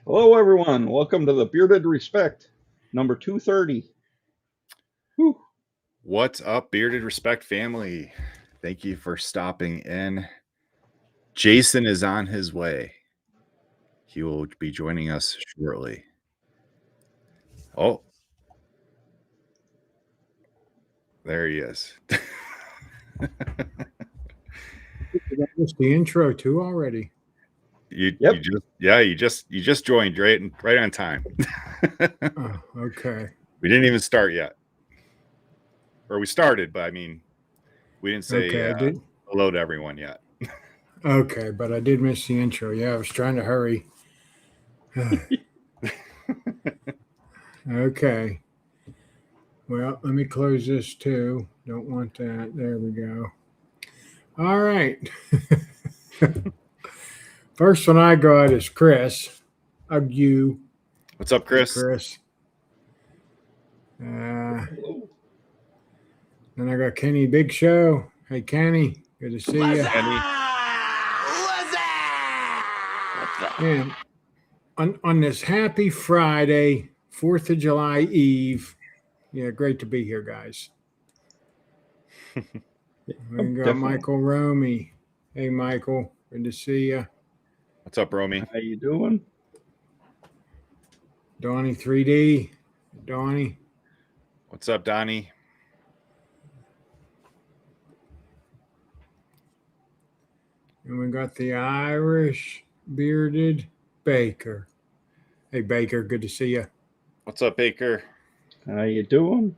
Hello, everyone. Welcome to the Bearded Respect, number 230. Whew. What's up, Bearded Respect family? Thank you for stopping in. Jason is on his way. He will be joining us shortly. Oh, there he is. That's the intro too already. You just joined right on time. Oh, okay. We didn't even start yet, or we started, but I mean, we didn't say hello to everyone yet. Okay, but I did miss the intro. Yeah, I was trying to hurry. Okay. Well, let me close this too. Don't want that. There we go. All right. First one I got is Chris. You. What's up, Chris? Chris. Then I got Kenny Big Show. Hey, Kenny. Good to see you. Kenny. Man, on this happy Friday, 4th of July Eve. Yeah, great to be here, guys. We got Definitely. Michael Romy. Hey, Michael. Good to see you. What's up, Romy? How you doing? Donnie 3D. Donnie. What's up, Donnie? And we got the Irish bearded Baker. Hey, Baker. Good to see you. What's up, Baker? How you doing?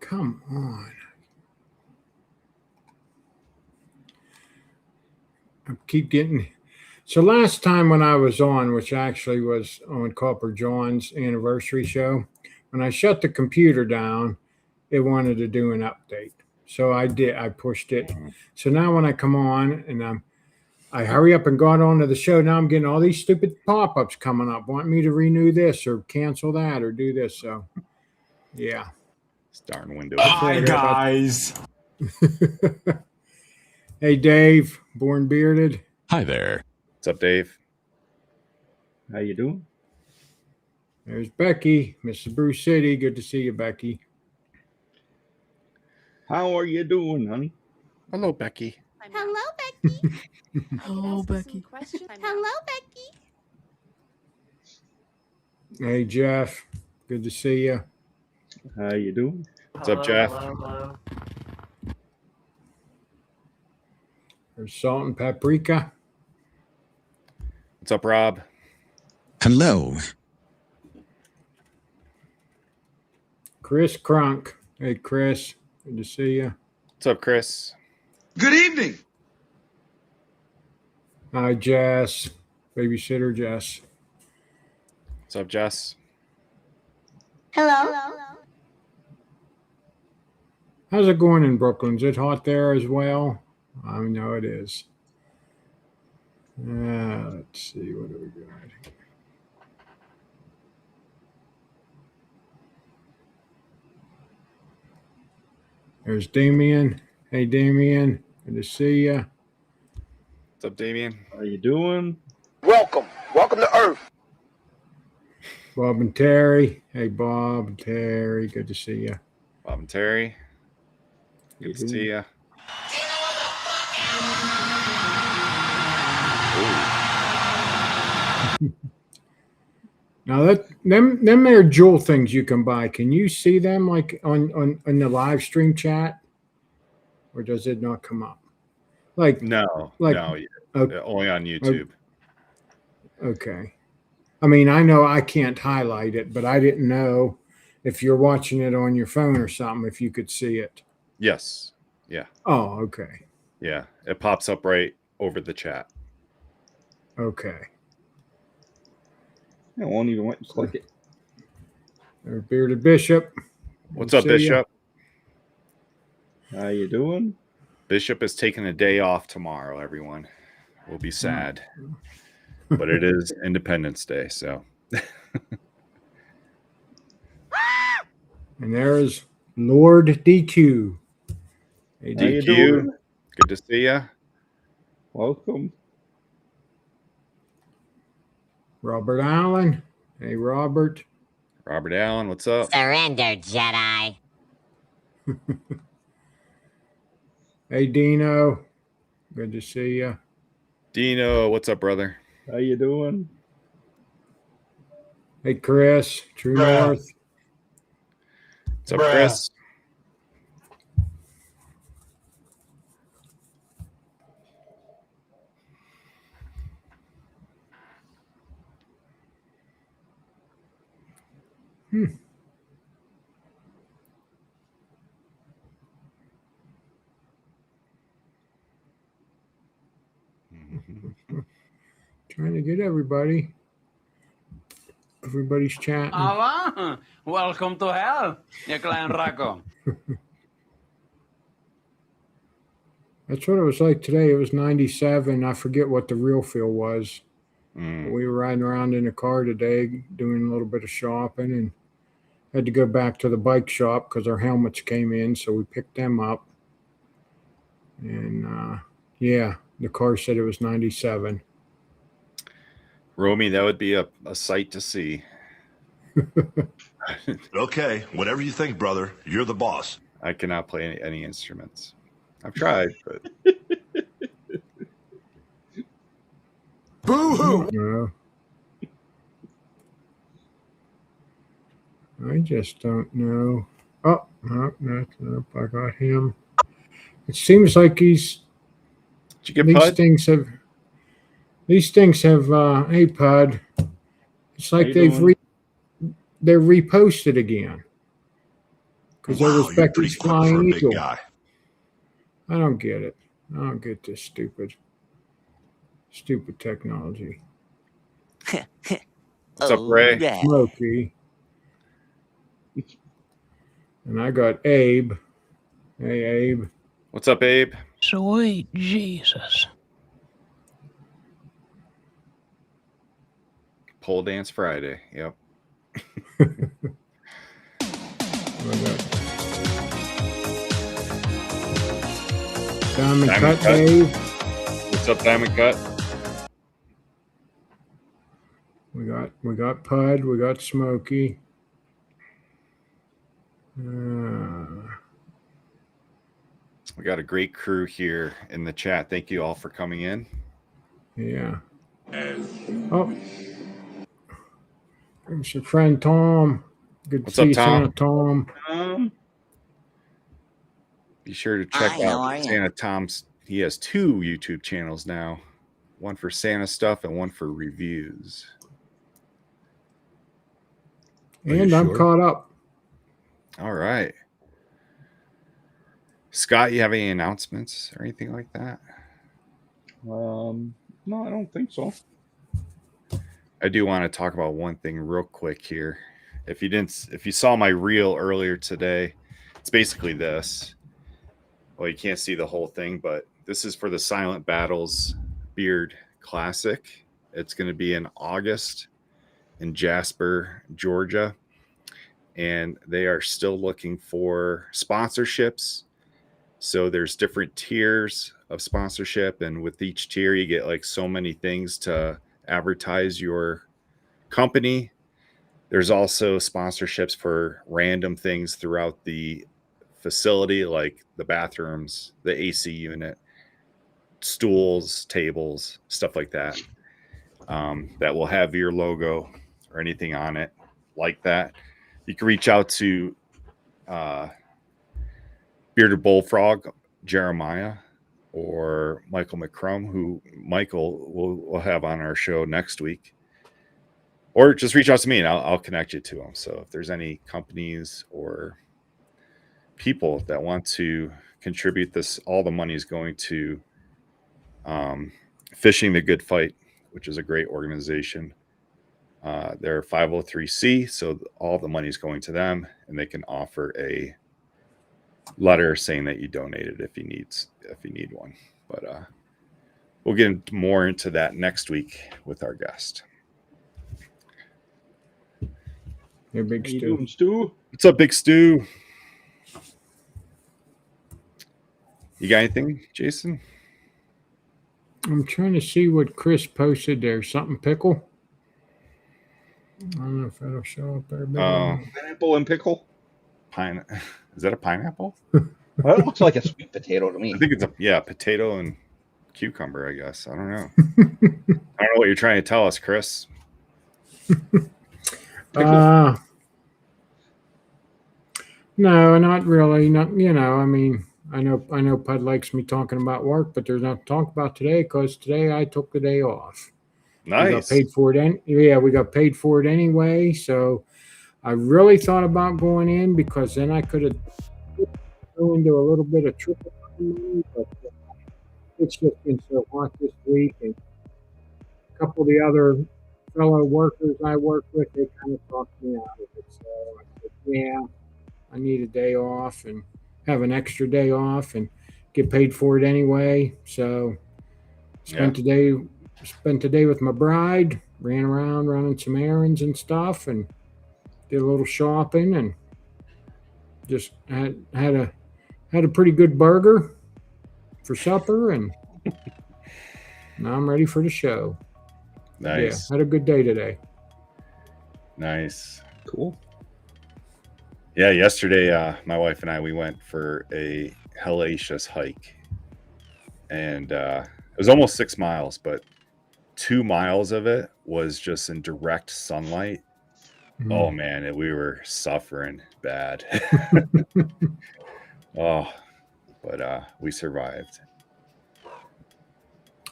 Come on. I keep getting. So last time when I was on, which actually was on Copper John's anniversary show, when I shut the computer down, it wanted to do an update. So I did. I pushed it. So now when I come on and I hurry up and got onto the show, now I'm getting all these stupid pop-ups coming up, wanting me to renew this or cancel that or do this. So, yeah. This darn window. Hi, guys. Hey, Dave, born bearded. Hi there. What's up, Dave? How you doing? There's Becky, Mrs. Bruce City. Good to see you, Becky. How are you doing, honey? Hello, Becky. Hello, Becky. Hello, Becky. Hello, Becky. Hey, Jeff. Good to see you. How you doing? What's up, Jeff? Hello. There's Salt and Paprika. What's up, Rob? Hello. Chris Crunk. Hey, Chris. Good to see you. What's up, Chris? Good evening. Hi, Jess. Babysitter Jess. What's up, Jess? Hello. How's it going in Brooklyn? Is it hot there as well? I know it is. Let's see. What do we got? There's Damien. Hey, Damien. Good to see you. What's up, Damien? How you doing? Welcome. Welcome to Earth. Bob and Terry. Hey, Bob and Terry. Good to see you. Bob and Terry. Good to see you. Now that them there jewel things you can buy. Can you see them like on the live stream chat, or does it not come up? Like No, Like- no, okay. only on YouTube. Okay. I mean, I know I can't highlight it, but I didn't know if you're watching it on your phone or something, if you could see it. Yes. Yeah. Oh, okay. Yeah. It pops up right over the chat. Okay. I won't even wait and click it. There's Bearded Bishop. What's Good up, to see ya. Bishop? How you doing? Bishop is taking a day off tomorrow, everyone. We'll be sad. But it is Independence Day, so. And there's Lord DQ. Hey, How you DQ. doing? Good to see you. Welcome. Robert Allen. Hey, Robert. Robert Allen, what's up? Surrender, Jedi. Hey, Dino. Good to see you. Dino, what's up, brother? How you doing? Hey, Chris. True Bruh. North. What's up, Bruh. Chris? Trying to get everybody's chatting. Ah, welcome to hell, you klein rakko. That's what it was like today. It was 97. I forget what the real feel was. Mm. We were riding around in the car today doing a little bit of shopping and had to go back to the bike shop because our helmets came in. So we picked them up. And yeah, the car said it was 97. Romy, that would be a sight to see. Okay, whatever you think, brother. You're the boss. I cannot play any instruments. I've tried, but Boo-hoo! No. I just don't know. Oh, no, nope, I got him. It seems like did you get these Pud? things have hey Pud. It's How like you they've doing? they're reposted again. Because there was Wow, you're pretty Becky's quick for a Flying big Eagle. guy. I don't get it. I don't get this stupid technology. What's up, Ray? Yeah. Smokey. And I got Abe. Hey Abe. What's up, Abe? Sweet Jesus. Pole Dance Friday. Yep. I got Diamond Cut Cut. Dave. What's up, Diamond Cut? We got Pud. We got Smokey. We got a great crew here in the chat. Thank you all for coming in. Yeah. Oh. There's your friend Tom. Good What's to see up, you, Tom? Santa Tom. Be sure to check Hi, how are out ya? Santa Tom's. He has 2 YouTube channels now. One for Santa stuff and one for reviews. And I'm caught up. All right. Scott, you have any announcements or anything like that? No, I don't think so. I do want to talk about one thing real quick here. If you saw my reel earlier today, it's basically this. Well, you can't see the whole thing, but this is for the Silent Battles Beard Classic. It's going to be in August in Jasper, Georgia. And they are still looking for sponsorships. So there's different tiers of sponsorship. And with each tier, you get like so many things to advertise your company. There's also sponsorships for random things throughout the facility, like the bathrooms, the AC unit, stools, tables, stuff like that, that will have your logo or anything on it like that. You can reach out to Bearded Bullfrog Jeremiah or Michael McCrum, who Michael will have on our show next week. Or just reach out to me and I'll connect you to them. So if there's any companies or people that want to contribute this, all the money is going to Fishing the Good Fight, which is a great organization. They're 503c, so all the money is going to them, and they can offer a letter saying that you donated if you need one. But we'll get more into that next week with our guest. Hey, Big How you Stu. doing, Stu? What's up, Big Stu? You got anything, Jason? I'm trying to see what Chris posted there. Something pickle? I don't know if that'll show up there. Pineapple and pickle? Is that a pineapple? Well, it looks like a sweet potato to me. I think it's potato and cucumber, I guess. I don't know. I don't know what you're trying to tell us, Chris. No, not really. Not, I mean, I know Pud likes me talking about work, but there's nothing to talk about today because today I took the day off. Nice. We got paid for it. We got paid for it anyway. So I really thought about going in because then I could have go into a little bit of triple money, but it's just been so hot this week, and a couple of the other fellow workers I work with, they kind of talked me out of it. So I said, yeah, I need a day off and have an extra day off. And get paid for it anyway. So spent the day with my bride, ran around running some errands and stuff, and did a little shopping, and just had a pretty good burger for supper, and now I'm ready for the show. Nice. Yeah, had a good day today. Nice. Cool. Yeah, yesterday, my wife and I, we went for a hellacious hike. And it was almost 6 miles, but 2 miles of it was just in direct sunlight. Oh, man, we were suffering bad. But we survived.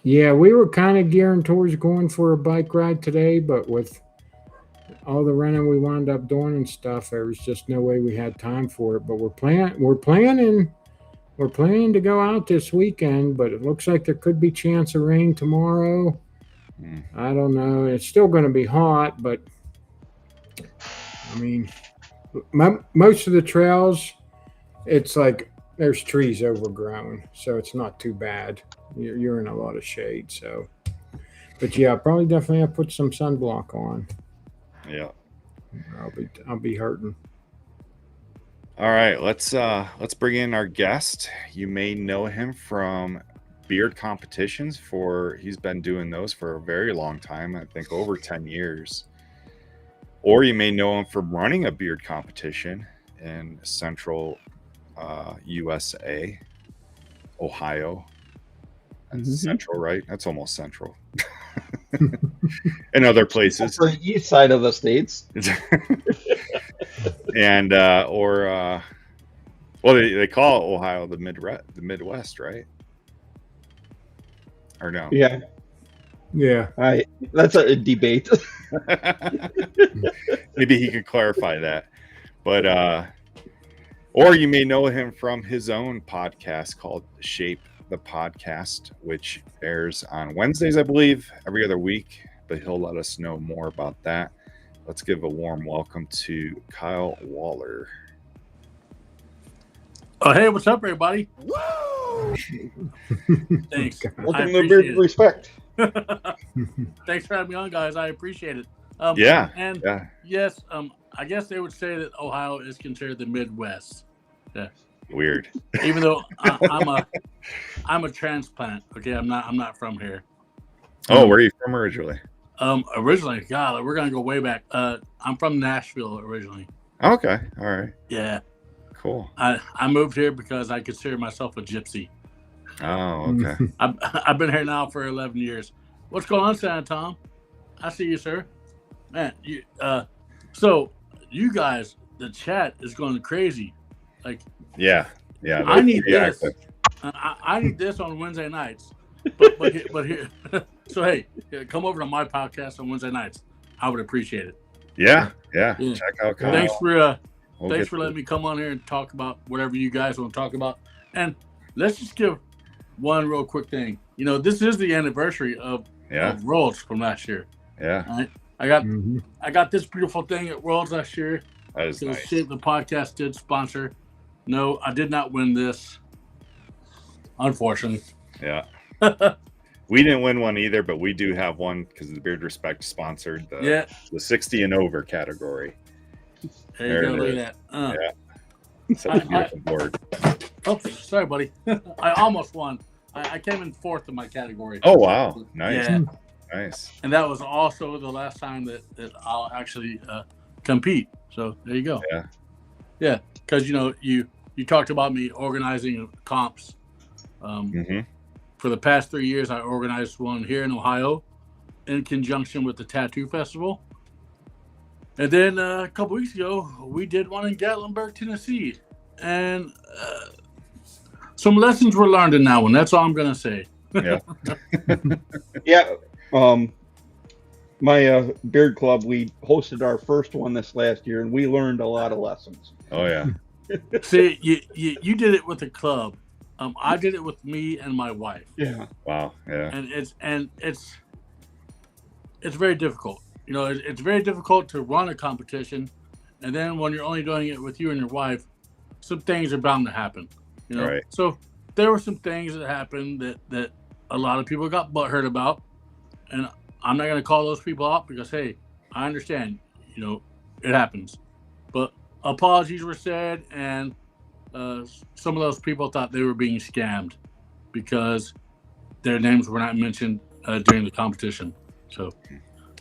Yeah, we were kind of gearing towards going for a bike ride today, but with all the running we wound up doing and stuff, there was just no way we had time for it. But we're planning to go out this weekend, but it looks like there could be chance of rain tomorrow. I don't know. It's still going to be hot, but I mean, most of the trails, it's like there's trees overgrown, so it's not too bad. You're in a lot of shade, so. But yeah, probably definitely have to put some sunblock on. Yeah. I'll be hurting. All right, let's bring in our guest. You may know him from beard competitions. He's been doing those for a very long time, I think over 10 years. Or you may know him from running a beard competition in central USA, Ohio. That's central, right? That's almost central. And other places. For the east side of the states. And well, they call Ohio the Midwest, right? Or no? Yeah. That's a debate. Maybe he could clarify that. But or you may know him from his own podcast called Shape the Podcast, which airs on Wednesdays, I believe, every other week, but he'll let us know more about that. Let's give a warm welcome to Kyle Waller. Oh, hey, what's up, everybody? Woo! Thanks. Welcome to Beard Respect. Thanks for having me on, guys. I appreciate it. Yes, I guess they would say that Ohio is considered the Midwest. Yeah. Weird. Even though I'm a transplant. Okay, I'm not from here. Oh, where are you from originally? Originally, God, we're gonna go way back. I'm from Nashville originally. Okay, all right. Yeah. Cool. I moved here because I consider myself a gypsy. Oh, okay. I've been here now for 11 years. What's going on, Santa Tom? I see you, sir. Man, so you guys, the chat is going crazy. Like, yeah. I need this. I need this on Wednesday nights. But here, so hey, come over to my podcast on Wednesday nights. I would appreciate it. Yeah. Check out Kyle. Thanks for letting me come on here and talk about whatever you guys want to talk about. And let's just give one real quick thing. You know, this is the anniversary of Worlds from last year. Yeah. Right? I got this beautiful thing at Worlds last year. That is nice. The podcast did sponsor. No, I did not win this, unfortunately. Yeah. We didn't win one either, but we do have one because the Beard Respect sponsored the 60 and over category. There you go, look at that. Yeah. Such a beautiful board. Oh, sorry, buddy. I almost won. I came in fourth in my category. Oh, wow. Nice. Yeah. Nice. And that was also the last time that I'll actually compete. So there you go. Yeah. Yeah, because, you know, you talked about me organizing comps. For the past 3 years, I organized one here in Ohio in conjunction with the Tattoo Festival. And then a couple weeks ago, we did one in Gatlinburg, Tennessee. And some lessons were learned in that one. That's all I'm going to say. Yeah. Yeah. My beard club, we hosted our first one this last year, and we learned a lot of lessons. Oh, yeah. See, you did it with the club. I did it with me and my wife. Yeah. Wow. Yeah. And it's very difficult. You know, it's very difficult to run a competition, and then when you're only doing it with you and your wife, some things are bound to happen. You know, Right. So there were some things that happened that a lot of people got butthurt about, and I'm not going to call those people out because, hey, I understand, it happens. But apologies were said, and some of those people thought they were being scammed because their names were not mentioned during the competition. So,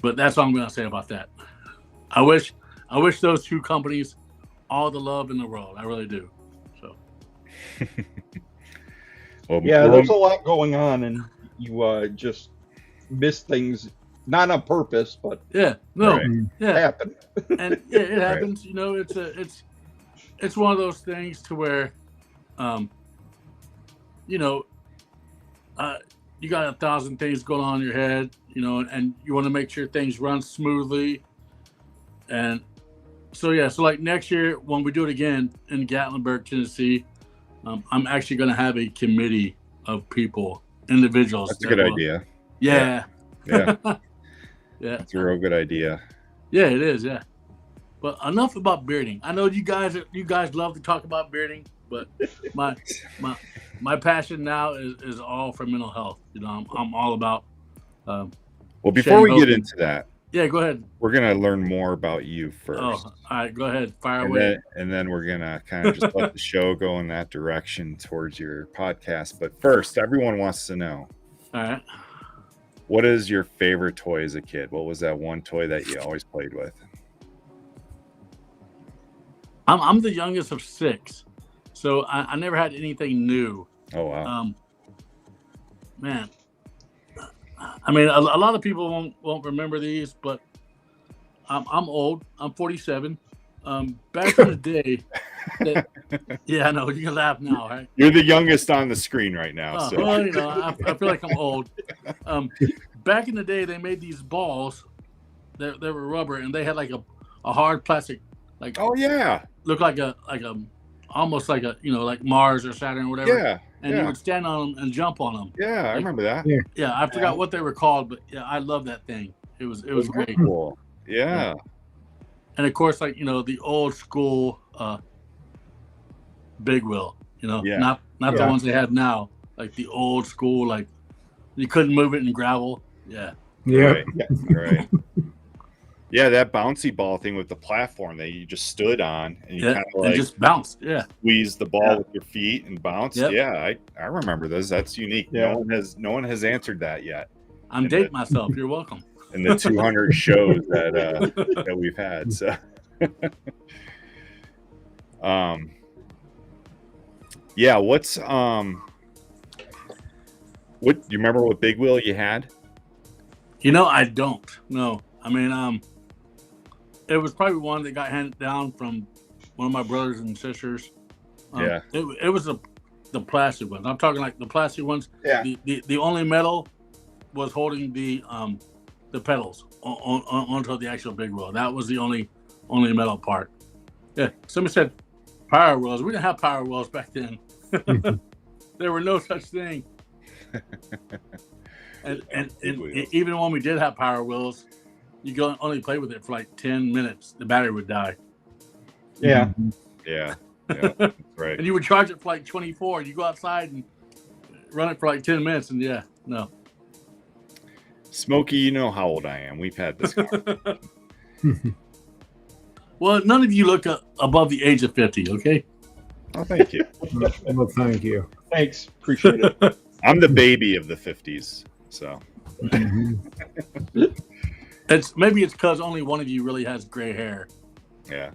but that's all I'm going to say about that. I wish those two companies all the love in the world. I really do. So. Well, Yeah, there's a lot going on, and you just miss things, not on purpose, but yeah, happen. And yeah, it happens. It's one of those things to where, you got 1,000 things going on in your head, and you want to make sure things run smoothly. And so like next year when we do it again in Gatlinburg, Tennessee, I'm actually going to have a committee of people, individuals. That's a good idea. Yeah. Yeah. Yeah. It's a real good idea. Yeah, it is. Yeah. But enough about bearding. I know you guys love to talk about bearding, but my passion now is all for mental health. I'm all about. Well, before we get into that, yeah, go ahead. We're gonna learn more about you first. Oh, all right, go ahead, fire away. And then we're gonna kind of just let the show go in that direction towards your podcast. But first, everyone wants to know. All right. What is your favorite toy as a kid? What was that one toy that you always played with? I'm the youngest of 6, so I never had anything new. Oh wow. Man, I mean, a lot of people won't remember these, but I'm old. I'm 47. Back in the day, yeah, I know you can laugh now, right? You're the youngest on the scrreen right now. So. Well, I feel like I'm old. Back in the day, they made these balls that were rubber, and they had like a hard plastic, like looked like a almost like a like Mars or Saturn or whatever. Yeah. And you would stand on them and jump on them. Yeah, I remember that. Yeah, I forgot what they were called, but yeah, I love that thing. It was great. Cool. Yeah. And of course, like the old school big wheel. Not the ones they have now. Like the old school, like you couldn't move it in gravel. Yeah. Yeah. Right. Yeah, that bouncy ball thing with the platform that you just stood on and you kind of like just bounced. Yeah. Squeeze the ball with your feet and bounce. Yep. Yeah, I remember those. That's unique. Yeah. No one has answered that yet. I'm dating myself. You're welcome. In the 200 shows that we've had. So yeah, what's what you remember what big wheel you had? I don't. No. I mean, it was probably one that got handed down from one of my brothers and sisters. It was the plastic ones. I'm talking like the plastic ones. Yeah. The only metal was holding the pedals onto the actual big wheel. That was the only metal part. Yeah. Somebody said power wheels. We didn't have power wheels back then. There were no such thing. and even when we did have power wheels, you could only play with it for like 10 minutes. The battery would die. Yeah. Yeah. That's right. And you would charge it for like 24. You go outside and run it for like 10 minutes, and no. Smokey, you know how old I am. We've had this conversation. Well, none of you look above the age of 50, okay? Oh, thank you. Well, thank you. Thanks. Appreciate it. I'm the baby of the 50s, so. It's because only one of you really has gray hair. Yeah.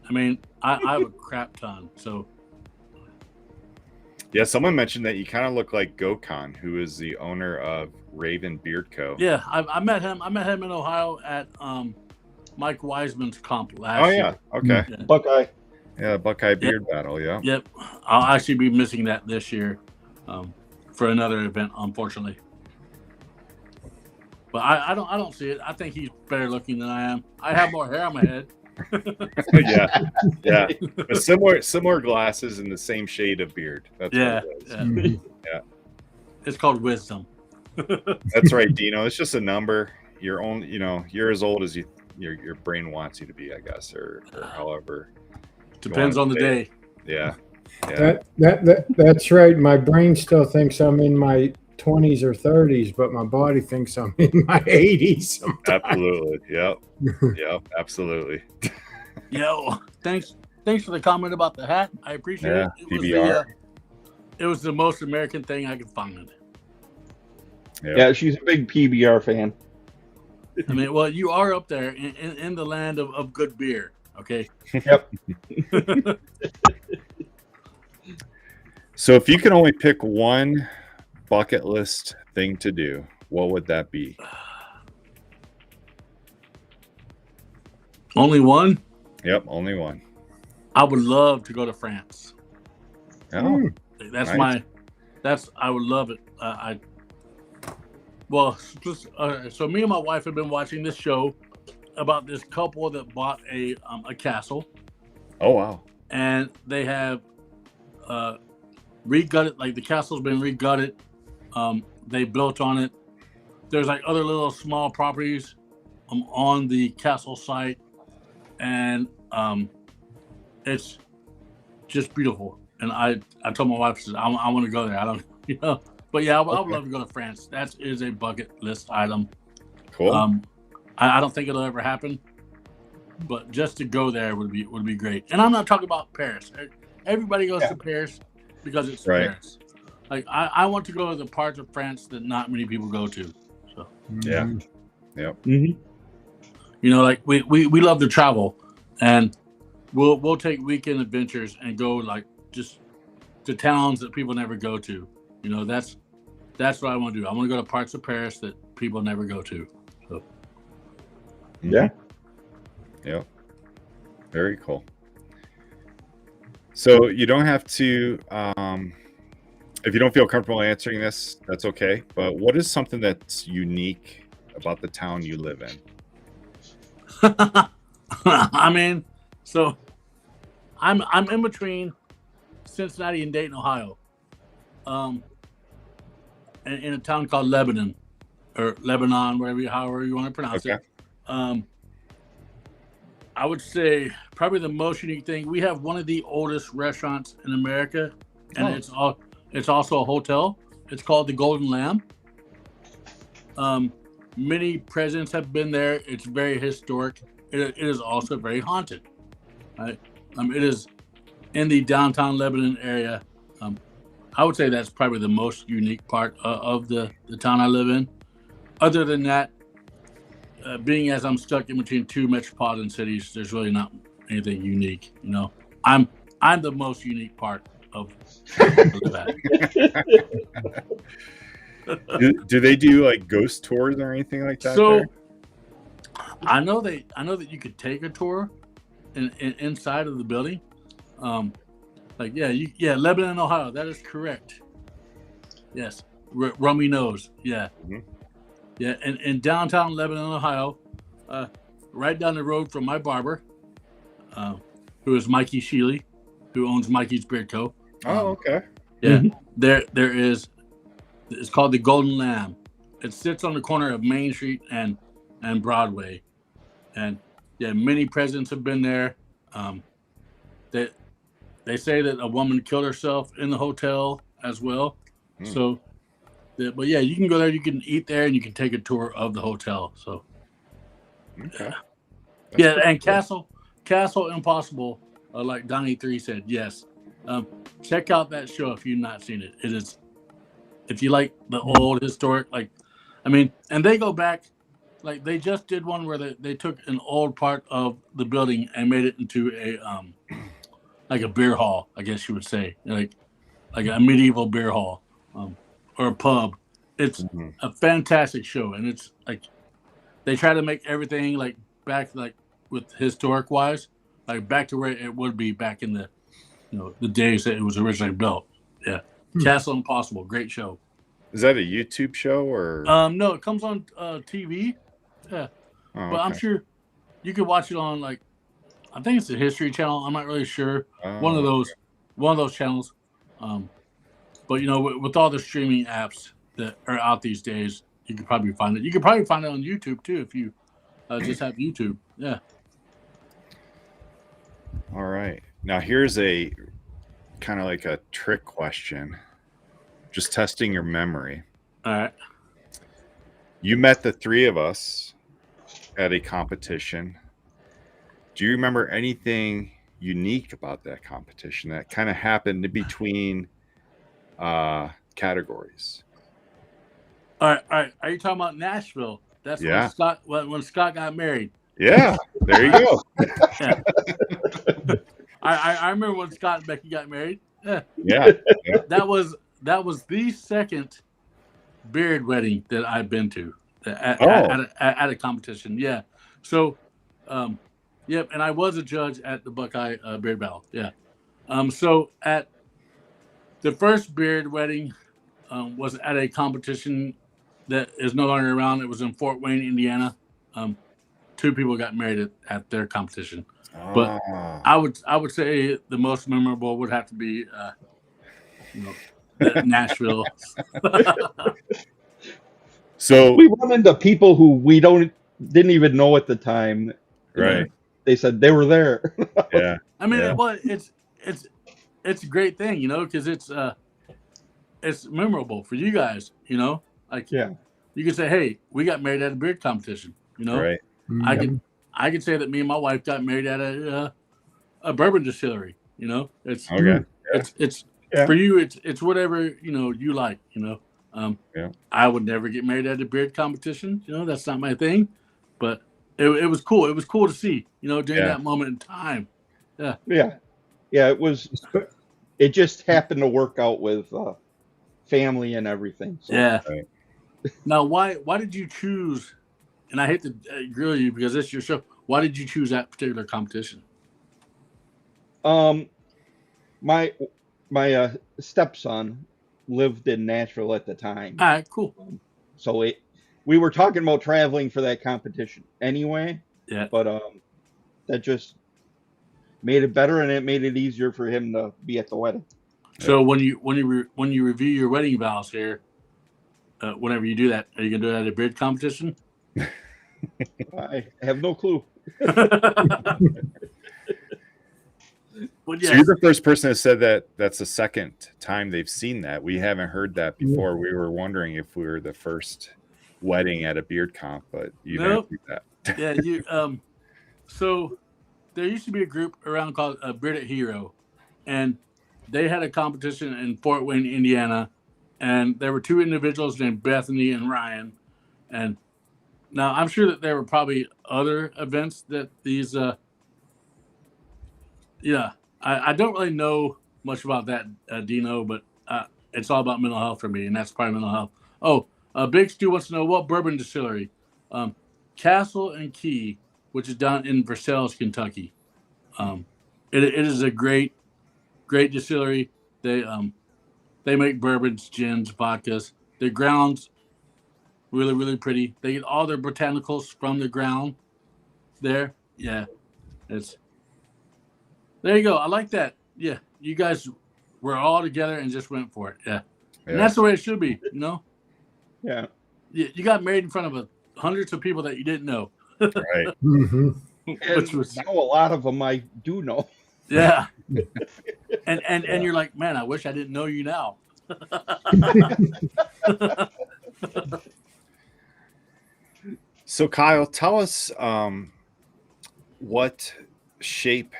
I mean, I have a crap ton, so. Yeah, someone mentioned that you kind of look like Gokhan, who is the owner of Raven Beard Co. Yeah, I met him. I met him in Ohio at Mike Wiseman's comp last year. Okay. Yeah. Buckeye. Yeah, Buckeye Beard Battle, yeah. Yep. I'll actually be missing that this year for another event, unfortunately. But I don't see it. I think he's better looking than I am. I have more hair on my head. Yeah. But similar glasses and the same shade of beard. That's what it is. Yeah. It's called wisdom. That's right, Dino. It's just a number. You're only, you're as old as your brain wants you to be, I guess, or however. Depends on the day. Yeah. Yeah. That's right. My brain still thinks I'm in my 20s or 30s, but my body thinks I'm in my 80s sometimes. Absolutely. Yep. Yep. Absolutely. Yo, thanks for the comment about the hat. I appreciate Yeah, it. PBR. It was the most American thing I could find. Yeah, she's a big PBR fan. I mean, well, you are up there in the land of good beer. Okay. Yep. So if you can only pick one bucket list thing to do, what would that be? Only one? Yep, only one. I would love to go to France. Oh, That's nice. I would love it. So me and my wife have been watching this show about this couple that bought a castle. Oh, wow. And they have regutted, like the castle's been regutted. They built on it. There's like other little small properties on the castle site, and it's just beautiful. And I told my wife, I said, I want to go there. I don't, but yeah, I would love to go to France. That is a bucket list item. Cool. I don't think it'll ever happen, but just to go there would be great. And I'm not talking about Paris. Everybody goes to Paris because it's Paris. Like I want to go to the parts of France that not many people go to. So yeah, yep. Like we love to travel, and we'll take weekend adventures and go like just to towns that people never go to. That's what I want to do. I want to go to parts of Paris that people never go to. So. Yeah. Yep. Very cool. So you don't have to, if you don't feel comfortable answering this, that's okay. But what is something that's unique about the town you live in? I mean, so I'm in between Cincinnati and Dayton, Ohio, in a town called Lebanon, or Lebanon, however you want to pronounce it. I would say probably the most unique thing. We have one of the oldest restaurants in America, and it's also a hotel. It's called the Golden Lamb. Many presidents have been there. It's very historic. It is also very haunted. Right? It is in the downtown Lebanon area. I would say that's probably the most unique part of the town I live in. Other than that, being as I'm stuck in between two metropolitan cities, there's really not anything unique. I'm the most unique part of that. do they do like ghost tours or anything like that? So there? I know that you could take a tour inside of the building. Lebanon, Ohio. That is correct. Yes, Rummy knows. Yeah. Mm-hmm. Yeah, and in downtown Lebanon, Ohio, right down the road from my barber, who is Mikey Sheely, who owns Mikey's Beard Co. Oh, okay. Yeah, there is. It's called the Golden Lamb. It sits on the corner of Main Street and Broadway, and yeah, many presidents have been there. They say that a woman killed herself in the hotel as well. So. But yeah, you can go there. You can eat there, and you can take a tour of the hotel. So, okay. Yeah, and cool. Castle Impossible, like Donnie 3 said, yes. Check out that show if you've not seen it. It is, if you like the old historic, and they go back, like they just did one where they took an old part of the building and made it into like a beer hall, I guess you would say, like a medieval beer hall. Or a pub. It's a fantastic show, and it's like they try to make everything like back, like with historic wise, like back to where it would be back in the the days that it was originally built. Yeah. Castle Impossible, great show. Is that a YouTube show or no, it comes on TV. Yeah. But I'm sure you could watch it on I think it's the History Channel. I'm not really sure. One of those channels. But with all the streaming apps that are out these days, you could probably find it. You could probably find it on YouTube too if you just have YouTube. Yeah. All right. Now here's a kind of like a trick question. Just testing your memory. All right. You met the three of us at a competition. Do you remember anything unique about that competition that kind of happened in between categories? All right. Are you talking about Nashville? That's when Scott got married. Yeah, there you go. Yeah. I remember when Scott and Becky got married. Yeah. That was the second beard wedding that I've been to at a competition. Yeah. So, yep. And I was a judge at the Buckeye beard battle. Yeah. So at the first beard wedding was at a competition that is no longer around. It was in Fort Wayne, Indiana. Two people got married at their competition. But I would say the most memorable would have to be, Nashville. So we run into people who we didn't even know at the time. Right. They said they were there. Yeah. I mean, well, it's a great thing, because it's memorable for you guys, Like, yeah, you can say, "Hey, we got married at a beard competition," Right. I could say that me and my wife got married at a bourbon distillery. It's Okay. it's for you. It's whatever you like. I would never get married at a beard competition. That's not my thing. But it was cool. It was cool to see. During that moment in time. Yeah. Yeah. It was. It just happened to work out with family and everything. So. Yeah. Right. Now, why did you choose? And I hate to grill you because it's your show. Why did you choose that particular competition? My stepson lived in Nashville at the time. All right, cool. So we were talking about traveling for that competition anyway. Yeah. But that just made it better, and it made it easier for him to be at the wedding. So when you review your wedding vows here, whenever you do that, are you gonna do that at a beard competition? I have no clue. Well, yes. So you're the first person that said that that's the second time they've seen that. We haven't heard that before. We were wondering if we were the first wedding at a beard comp, but you answered that. Yeah, you. So there used to be a group around called Bearded Hero, and they had a competition in Fort Wayne, Indiana, and there were two individuals named Bethany and Ryan, and now I'm sure that there were probably other events that these. I don't really know much about that, Dino, but it's all about mental health for me, and that's probably mental health. Oh, Big Stu wants to know what bourbon distillery. Castle and Key, which is down in Versailles, Kentucky. It is a great distillery. They make bourbons, gins, vodkas. Their ground's really, really pretty. They get all their botanicals from the ground there. Yeah, there you go. I like that. Yeah, you guys were all together and just went for it. Yeah. And that's the way it should be, Yeah. You got married in front of hundreds of people that you didn't know. Right. Mm-hmm. Now a lot of them I do know. Yeah. And you're like, man, I wish I didn't know you now. So Kyle, tell us what Shape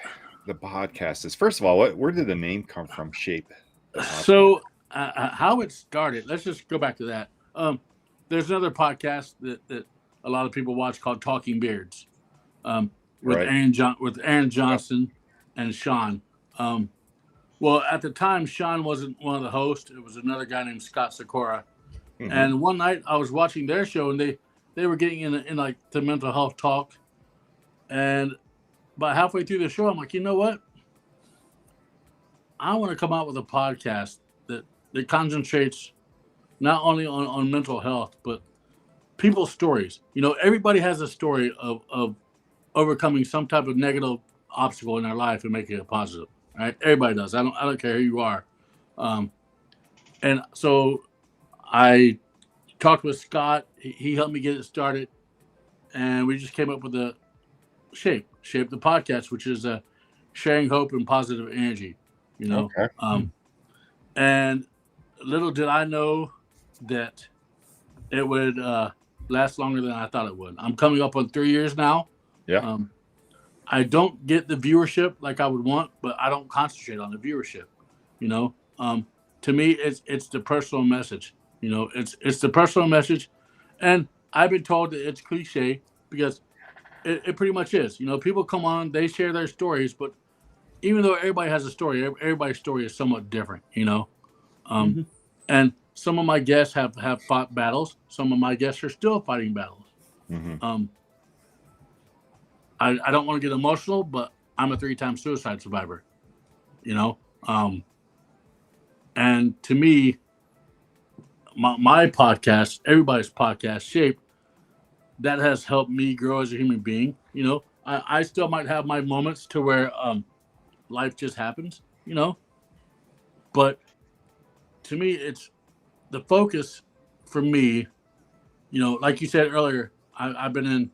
the podcast is. First of all, where did the name come from, Shape? So how it started, let's just go back to that. There's another podcast that a lot of people watch called Talking Beards, with Aaron Johnson and Sean. Well, at the time, Sean wasn't one of the hosts. It was another guy named Scott Sikora. Mm-hmm. And one night I was watching their show, and they were getting in like the mental health talk. And about halfway through the show, I'm like, you know what? I want to come out with a podcast that concentrates not only on mental health, but people's stories. Everybody has a story of overcoming some type of negative obstacle in their life and making it positive. Right? Everybody does. I don't care who you are. And so I talked with Scott. He helped me get it started, and we just came up with the Shape the podcast, which is sharing hope and positive energy. you know. Okay. And little did I know that it would last longer than I thought it would. I'm coming up on 3 years now. Yeah. I don't get the viewership like I would want, but I don't concentrate on the viewership. You know, to me, it's the personal message. You know, it's the personal message, and I've been told that it's cliche because it pretty much is. You know, people come on, they share their stories, but even though everybody has a story, everybody's story is somewhat different. You know, and some of my guests have fought battles. Some of my guests are still fighting battles. I don't want to get emotional, but I'm a 3-time suicide survivor, you know? And to me, my podcast, everybody's podcast Shape, that has helped me grow as a human being. You know, I still might have my moments to where life just happens, you know? But to me, it's the focus for me, you know, like you said earlier, I've been in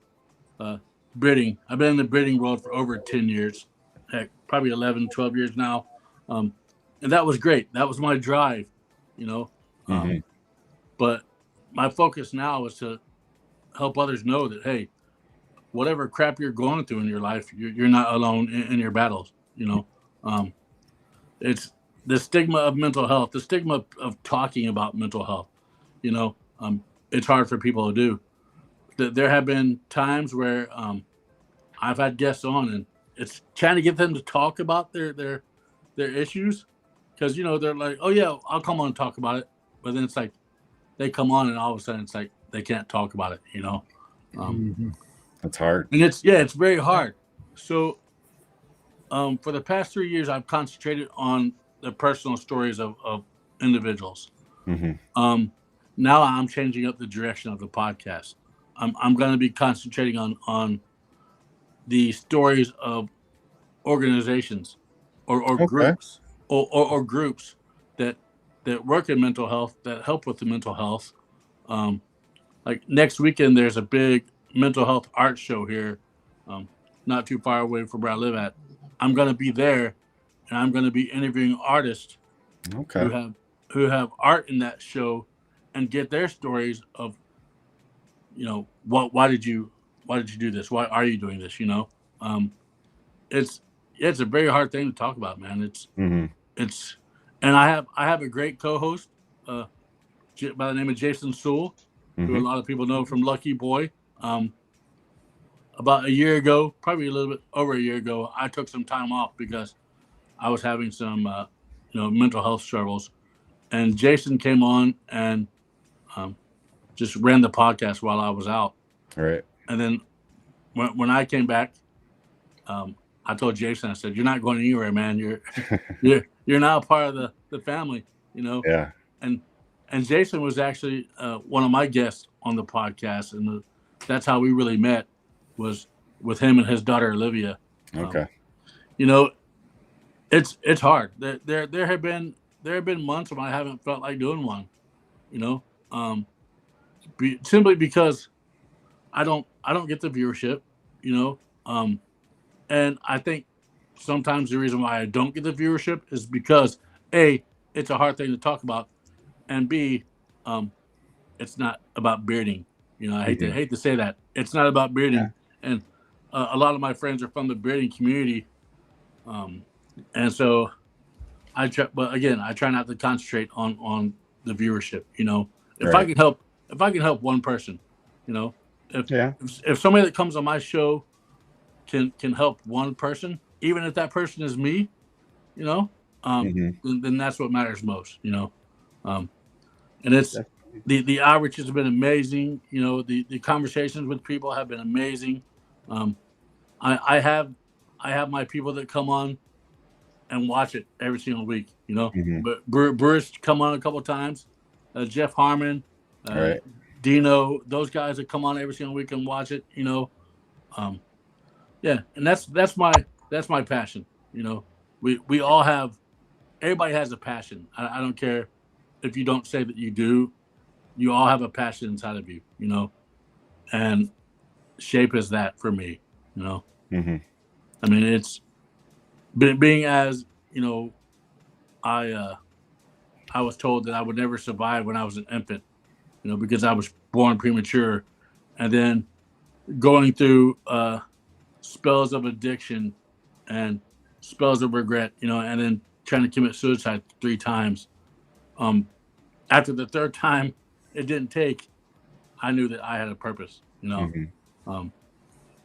bidding. I've been in the bidding world for over 10 years, heck, probably 11, 12 years now. And that was great. That was my drive, you know. But my focus now is to help others know that, hey, whatever crap you're going through in your life, you're not alone in your battles, you know. It's the stigma of mental health, the stigma of talking about mental health, you know. It's hard for people to do. There have been times where I've had guests on, and it's trying to get them to talk about their issues, because you know they're like, oh yeah, I'll come on and talk about it, but then it's like they come on and all of a sudden it's like they can't talk about it, you know. That's hard, and it's very hard. So for the past 3 years, I've concentrated on the personal stories of individuals. Now I'm changing up the direction of the podcast. I'm going to be concentrating on the stories of organizations or groups or groups that work in mental health, that help with the mental health. Like next weekend, there's a big mental health art show here, not too far away from where I live at. I'm going to be there, and I'm going to be interviewing artists who have art in that show, and get their stories of, you know, why did you do this? Why are you doing this? You know, it's a very hard thing to talk about, man. It's and I have a great co-host by the name of Jason Sewell, who a lot of people know from Lucky Boy. About a year ago, probably a little bit over a year ago, I took some time off because I was having some you know, mental health struggles, and Jason came on and just ran the podcast while I was out. Right. And then when I came back, I told Jason, I said, "You're not going anywhere, man. You're now part of the family, you know." Yeah. And Jason was actually one of my guests on the podcast, and that's how we really met, was with him and his daughter Olivia. Okay. You know, it's hard. There have been months when I haven't felt like doing one, you know, simply because I don't get the viewership, you know. And I think sometimes the reason why I don't get the viewership is because A, it's a hard thing to talk about, and B, it's not about bearding. You know, I hate to say that. It's not about bearding. And a lot of my friends are from the bearding community. And so I try not to concentrate on the viewership, you know. If I can help one person, you know, if somebody that comes on my show can help one person, even if that person is me, you know, then that's what matters most, you know. And it's the outreach has been amazing. You know, the conversations with people have been amazing. I have my people that come on and watch it every single week, you know. But Bruce come on a couple of times, Jeff Harmon, Dino, those guys that come on every single week and watch it, you know. Yeah, and that's my passion, you know. We all have, everybody has a passion. I don't care if you don't say that you do. You all have a passion inside of you, you know. And Shape is that for me, you know. I mean, it's being as, you know, I was told that I would never survive when I was an infant, because I was born premature, and then going through spells of addiction and spells of regret, and then trying to commit suicide 3 times. After the 3rd time, it didn't take. I knew that I had a purpose, and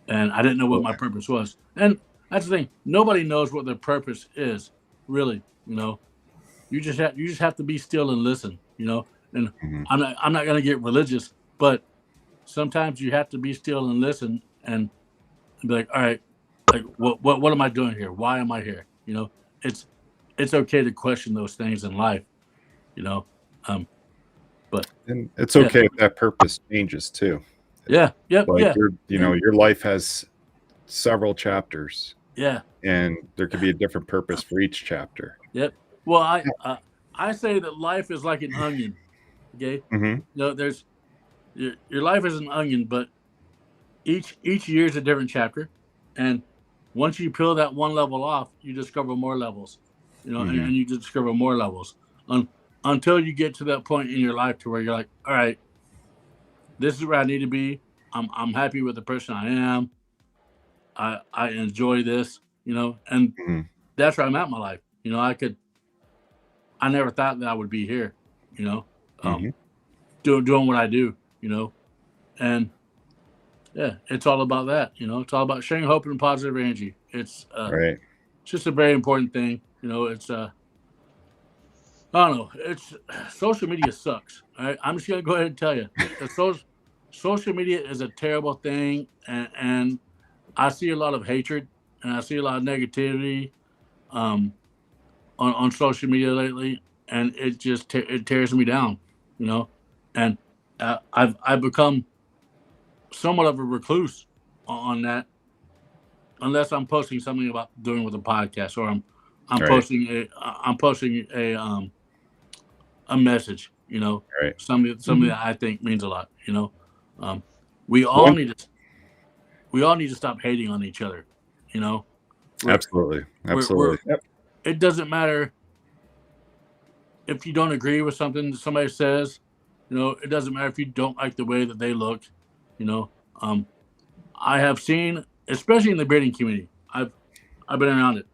I didn't know what my purpose was. And that's the thing. Nobody knows what their purpose is, really. You just have to be still and listen. And I'm not gonna get religious, but sometimes you have to be still and listen and be like, all right, like what am I doing here? Why am I here? It's okay to question those things in life. But And it's okay if that purpose changes too. Yeah. Yep. Like Yeah. your life has several chapters. Yeah. And there could be a different purpose for each chapter. Yep. Well, I say that life is like an onion. Okay. There's your life is an onion, but each year is a different chapter, and once you peel that one level off, you discover more levels. And you discover more levels until you get to that point in your life to where you're like, all right, this is where I need to be. I'm happy with the person I am. I enjoy this, and that's where I'm at in my life. I never thought that I would be here, doing what I do, and yeah, it's all about that. It's all about sharing hope and positive energy. It's right. It's just a very important thing. It's I don't know. It's social media sucks. All right? I'm just gonna go ahead and tell you, social media is a terrible thing, and I see a lot of hatred and I see a lot of negativity on social media lately, and it just it tears me down, and I've become somewhat of a recluse on that, unless I'm posting something about doing with a podcast, or I'm posting a message, something that I think means a lot. We all need to stop hating on each other. Absolutely. It doesn't matter if you don't agree with something that somebody says. It doesn't matter if you don't like the way that they look. I have seen, especially in the bearding community, I've been around it.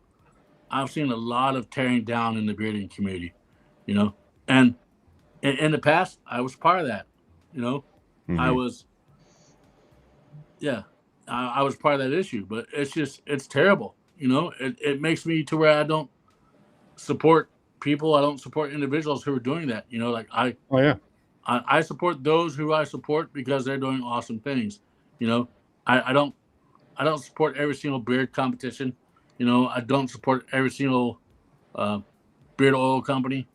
I've seen a lot of tearing down in the bearding community, and in the past, I was part of that. I was, I was part of that issue, but it's terrible. It makes me to where I don't support people. I don't support individuals who are doing that. I support those who I support because they're doing awesome things. I don't support every single beard competition. I don't support every single beard oil company.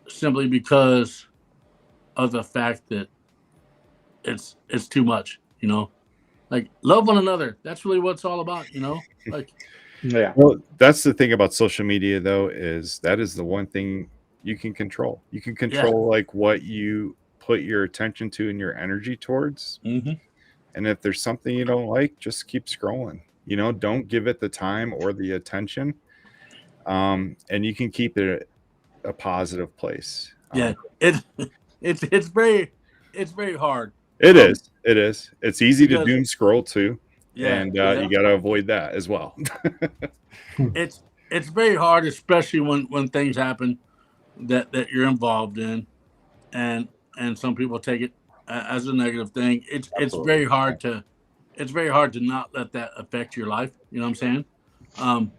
Simply because of the fact that it's too much. Like, love one another. That's really what it's all about. Like. Yeah. Well, that's the thing about social media, though, is that is the one thing you can control. You can control like what you put your attention to and your energy towards. And if there's something you don't like, just keep scrolling. Don't give it the time or the attention. And you can keep it a positive place. It's very hard. It is. It's easy to doom scroll too. And you got to avoid that as well. It's very hard, especially when things happen that you're involved in, and some people take it as a negative thing. It's very hard to not let that affect your life. You know what I'm saying?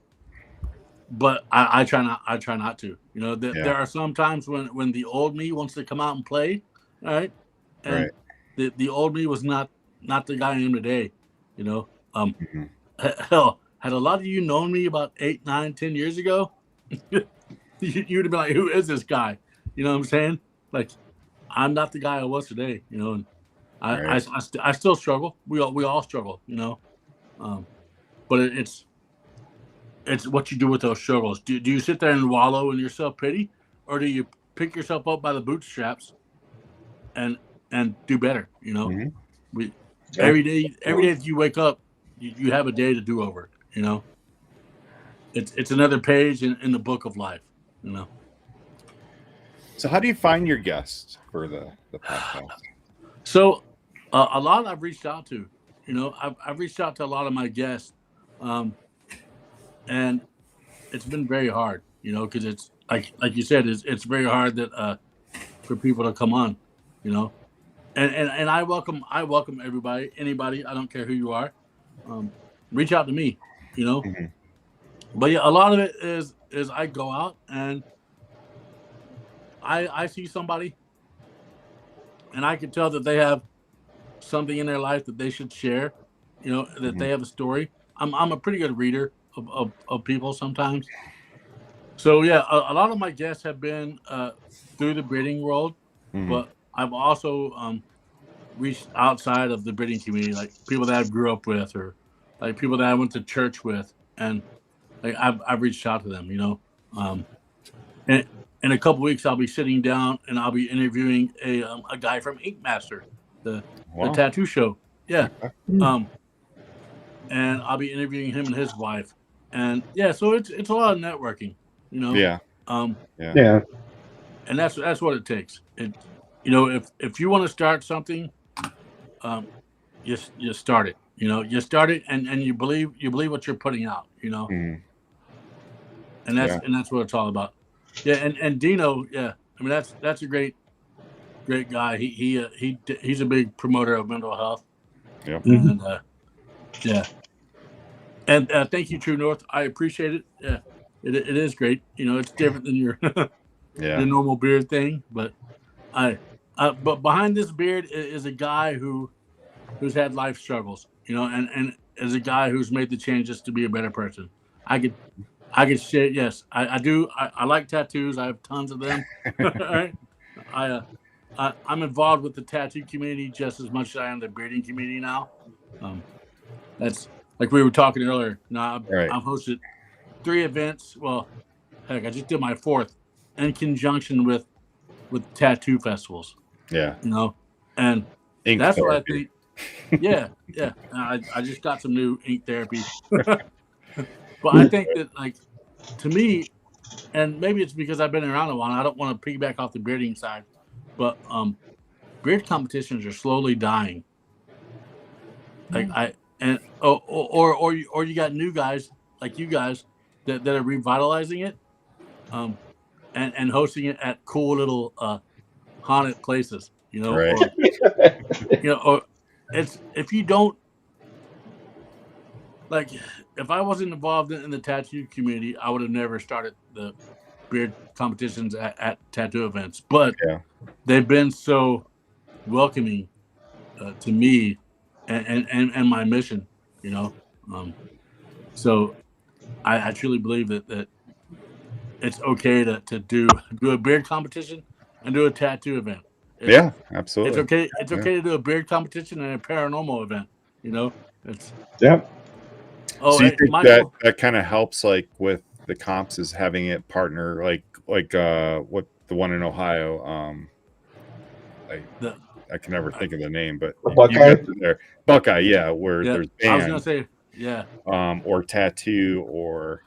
But I try not to. There are some times when the old me wants to come out and play, all right, and the old me was not the guy I am today. Hell, had a lot of you known me about 8, 9, 10 years ago, you'd have been like, who is this guy? You know what I'm saying? Like, I'm not the guy I was today, and I still struggle. We all struggle, but it's what you do with those struggles. Do you sit there and wallow in your self-pity, or do you pick yourself up by the bootstraps and do better? Every day that you wake up, you have a day to do over. it's another page in the book of life, you know. So how do you find your guests for the podcast? So a lot I've reached out to, you know, I've reached out to a lot of my guests, and it's been very hard, you know, because it's like you said, it's very hard that for people to come on, you know, and I welcome everybody, anybody, I don't care who you are, reach out to me, you know. Mm-hmm. But yeah, a lot of it is I go out and I see somebody, and I can tell that they have something in their life that they should share, you know, that Mm-hmm. they have a story. I'm a pretty good reader of people sometimes. So yeah, a lot of my guests have been through the breeding world, Mm-hmm. but I've also reached outside of the breeding community, like people that I grew up with, or like people that I went to church with, and like I've reached out to them, you know. And in a couple weeks, I'll be sitting down and I'll be interviewing a guy from Ink Master, the tattoo show. Yeah. And I'll be interviewing him and his wife. And yeah, so it's a lot of networking, you know. Yeah. Yeah. And that's what it takes. It, you know, if you want to start something, you start it. You know, you start it and you believe what you're putting out, you know. Mm-hmm. And that's what it's all about. Yeah, and Dino, yeah, I mean that's a great guy. He's a big promoter of mental health. Yeah. And yeah, and thank you, True North. I appreciate it. Yeah, it is great. You know, it's different than your your normal beard thing, but but behind this beard is a guy who's had life struggles. You know, and is a guy who's made the changes to be a better person. I could say yes. I do. I like tattoos. I have tons of them. Right? I'm involved with the tattoo community just as much as I am the breeding community now. That's like we were talking earlier. Now I've hosted 3 events. Well, heck, I just did my 4th in conjunction with tattoo festivals. Yeah. You know, and ink that's therapy. what I think. Yeah. I just got some new ink therapy. But I think that, like, to me, and maybe it's because I've been around a while, I don't want to piggyback off the breeding side, but beard competitions are slowly dying. Like or you got new guys like you guys that are revitalizing it, and hosting it at cool little haunted places, you know, Right. or you know, or it's if you don't. Like, if I wasn't involved in the tattoo community, I would have never started the beard competitions at tattoo events. But they've been so welcoming to me and my mission, you know. So I truly believe that it's okay to do a beard competition and do a tattoo event. Absolutely. It's okay to do a beard competition and a paranormal event. You know, it's Oh, so you think Michael, that kind of helps, like with the comps, is having it partner like what the one in Ohio? I can never think of the name, but Buckeye. Buckeye, yeah, where there's band, I was gonna say, yeah, or tattoo, or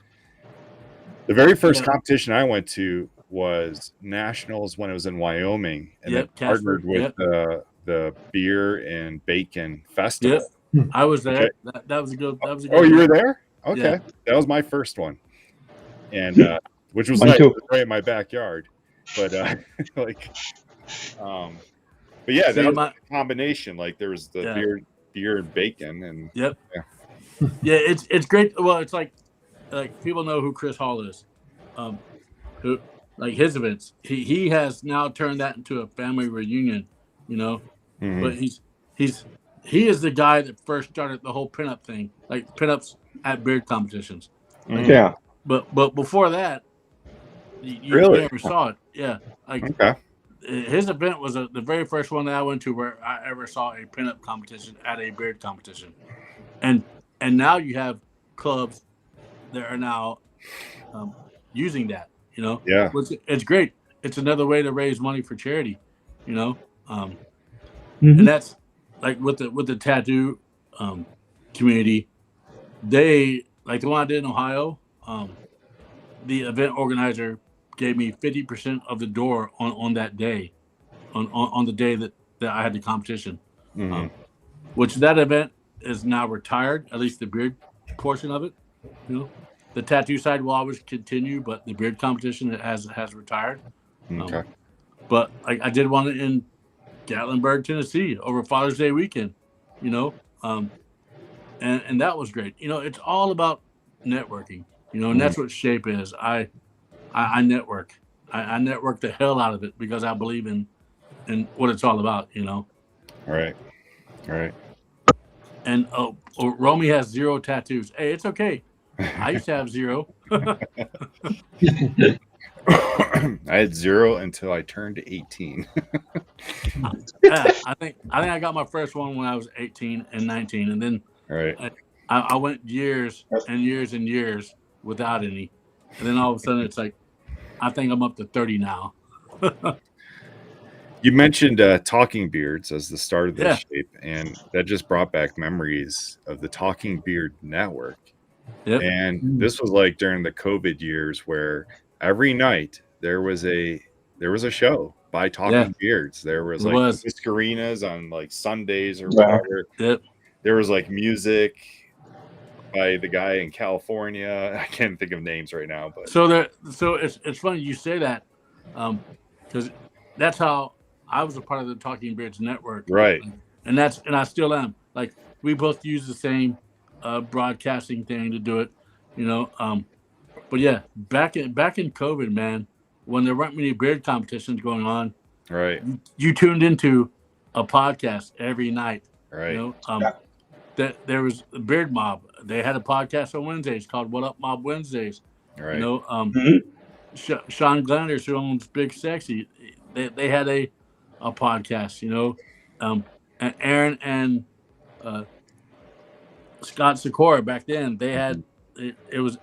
the very first competition I went to was nationals when it was in Wyoming, and it partnered with the beer and bacon festival. I was there. Okay. That was a good. Oh, you were there? Okay, that was my first one, and which was nice, right in my backyard. But like, but yeah, that was a combination. Like there was the beer and bacon, and yeah, it's great. Well, it's like people know who Chris Hall is, who like his events. He has now turned that into a family reunion, you know. Mm-hmm. But he is the guy that first started the whole pinup thing, like pinups at beard competitions. Yeah. But before that, you never saw it. Yeah. Like his event was the very first one that I went to where I ever saw a pinup competition at a beard competition. And now you have clubs that are now using that, you know? Yeah. It's great. It's another way to raise money for charity, you know? And that's like with the tattoo community, they like the one I did in Ohio. the event organizer gave me 50% of the door on that day, on the day that I had the competition. Which that event is now retired, at least the beard portion of it. You know, the tattoo side will always continue, but the beard competition has retired. Okay. But I did one in Gatlinburg, Tennessee over Father's Day weekend, you know, and that was great. You know, it's all about networking, you know, and that's what Shape is. I network. I network the hell out of it because I believe in what it's all about, you know. Right. And Romy has 0 tattoos. Hey, it's okay. I used to have 0. I had 0 until I turned 18. Yeah, I think I got my first one when I was 18 and 19, and then I went years and years and years without any, and then all of a sudden it's like I think I'm up to 30 now. You mentioned Talking Beards as the start of this Shape, and that just brought back memories of the Talking Beard Network. Yep. And this was like during the COVID years where every night there was a show by Talking Beards. There was like Whiskerenas on like Sundays or whatever. Yep. There was like music by the guy in California. I can't think of names right now, but so it's funny you say that, because that's how I was a part of the Talking Beards network, right? And I still am. Like we both use the same broadcasting thing to do it, you know. But yeah, back in COVID, man, when there weren't many beard competitions going on, right? You tuned into a podcast every night, right? You know, that there was a Beard Mob. They had a podcast on Wednesdays called "What Up Mob Wednesdays." Right. You know, Sean Glanders, who owns Big Sexy, they had a podcast. You know, and Aaron and Scott Sikora back then they had it was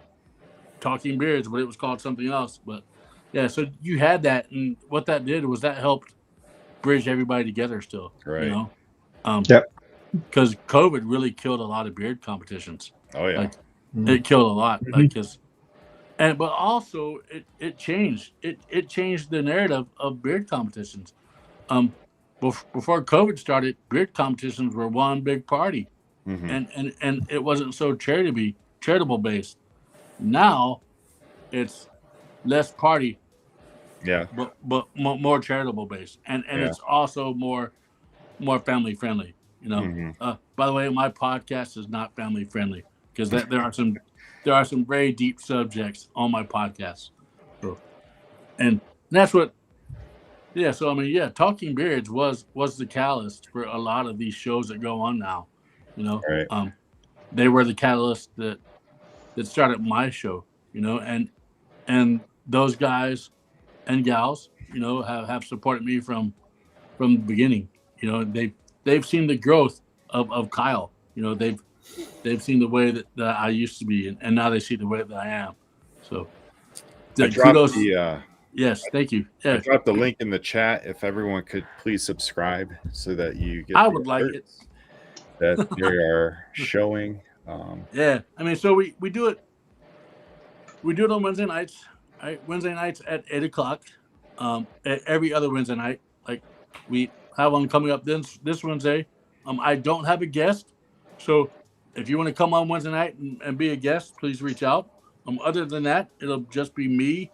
Talking Beards, but it was called something else. But yeah, so you had that, and what that did was that helped bridge everybody together still. Right. You know, because COVID really killed a lot of beard competitions. Oh yeah, like, it killed a lot. Like, but also it changed the narrative of beard competitions. Before COVID started, beard competitions were one big party, and it wasn't so charitable based. Now it's less party, but more charitable based, and it's also more family friendly. You know, by the way, my podcast is not family friendly because there are some very deep subjects on my podcast, and that's what. Yeah, so I mean, Talking Beards was the catalyst for a lot of these shows that go on now. You know, they were the catalyst that started my show. You know, and those guys and gals, you know, have supported me from the beginning. You know, they've seen the growth of Kyle. You know, they've seen the way that I used to be, and now they see the way that I am. So, I dropped the. Yes, thank you. I dropped the link in the chat. If everyone could please subscribe so that you get. I would like it. That they are showing. Yeah, I mean, so we do it. We do it on Wednesday nights. Right? Wednesday nights at 8:00. Every other Wednesday night, like we have one coming up this Wednesday. I don't have a guest, so if you want to come on Wednesday night and be a guest, please reach out. Other than that, it'll just be me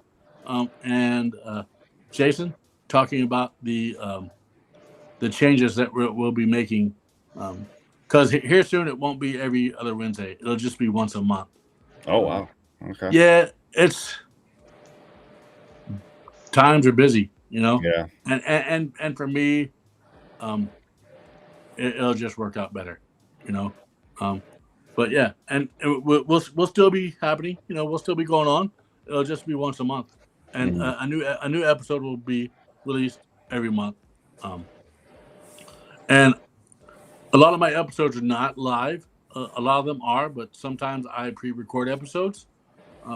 and Jason talking about the changes that we'll be making. Because here soon it won't be every other Wednesday. It'll just be once a month. Oh wow! Okay. Yeah, it's times are busy, you know. Yeah. And for me, it'll just work out better, you know. But yeah, and we'll still be happening, you know. We'll still be going on. It'll just be once a month, and a new episode will be released every month. And a lot of my episodes are not live. A lot of them are, but sometimes I pre-record episodes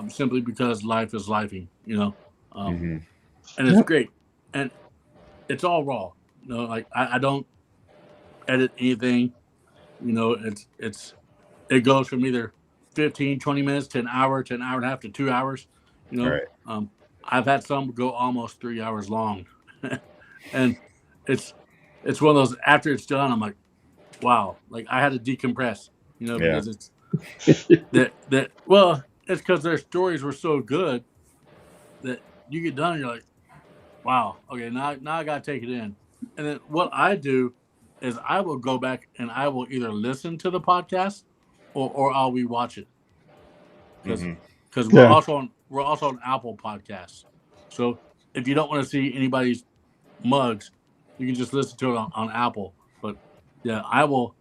simply because life is lifing, you know. And it's great, and it's all raw. You know, like I don't edit anything. You know, it goes from either 15, 20 minutes to an hour and a half to 2 hours. You know, Right. I've had some go almost 3 hours long, and it's one of those. After it's done, I'm like, wow, like I had to decompress. You know, Yeah. because it's that. Well, it's because their stories were so good that you get done and you're like, wow, okay, now I gotta take it in. And then what I do is I will go back and I will either listen to the podcast or I'll rewatch it because Mhm. we're Yeah. also on Apple Podcasts. So if you don't want to see anybody's mugs, you can just listen to it on Apple. But yeah, I will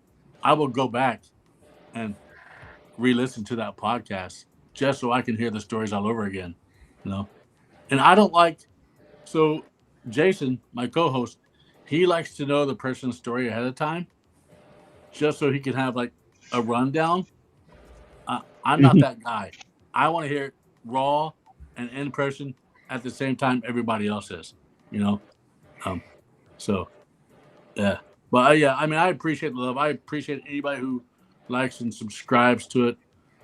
go back and re-listen to that podcast just so I can hear the stories all over again. You know, and I don't like so Jason, my co-host, he likes to know the person's story ahead of time, just so he can have like a rundown. I'm not that guy. I want to hear it raw and in person at the same time everybody else is. You know, so yeah. But yeah, I mean, I appreciate the love. I appreciate anybody who likes and subscribes to it.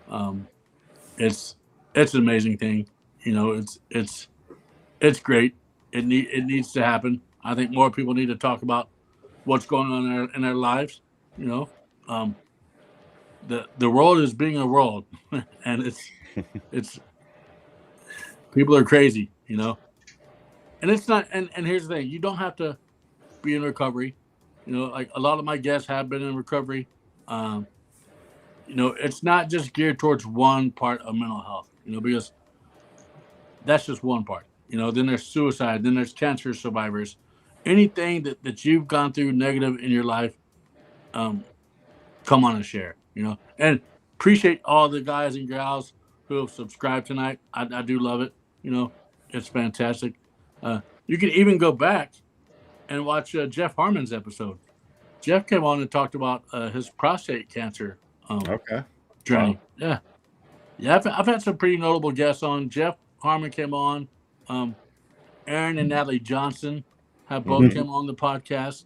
Um, it's an amazing thing. You know, it's great. It needs to happen. I think more people need to talk about what's going on in their lives. You know, the world is being a world, and it's people are crazy. You know, and it's not. And here's the thing: you don't have to be in recovery. You know, like a lot of my guests have been in recovery. Um, you know, it's not just geared towards one part of mental health. You know, because that's just one part. You know, then there's suicide, then there's cancer survivors. Anything that you've gone through negative in your life, um, come on and share. You know, and appreciate all the guys and gals who have subscribed tonight. I do love it. You know, it's fantastic. You can even go back and watch Jeff Harmon's episode. Jeff came on and talked about his prostate cancer Okay. journey. Wow. Yeah, yeah. I've had some pretty notable guests on. Jeff Harmon came on. Aaron and Natalie Johnson have both Mhm. come on the podcast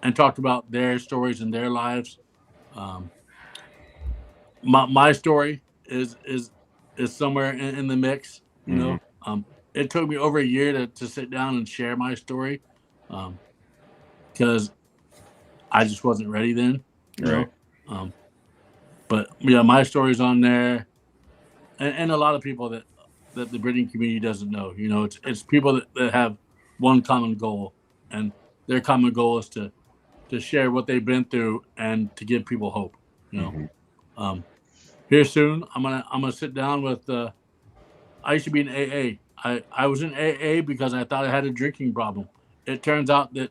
and talked about their stories and their lives. Um, my story is somewhere in the mix. You Mhm. know, it took me over a year to sit down and share my story because I just wasn't ready then. You Right. know, but yeah, my story's on there, and a lot of people that the breeding community doesn't know. You know, it's people that have one common goal, and their common goal is to share what they've been through and to give people hope. You know, Mhm. here soon I'm gonna sit down with. I used to be in AA. I was in AA because I thought I had a drinking problem. It turns out that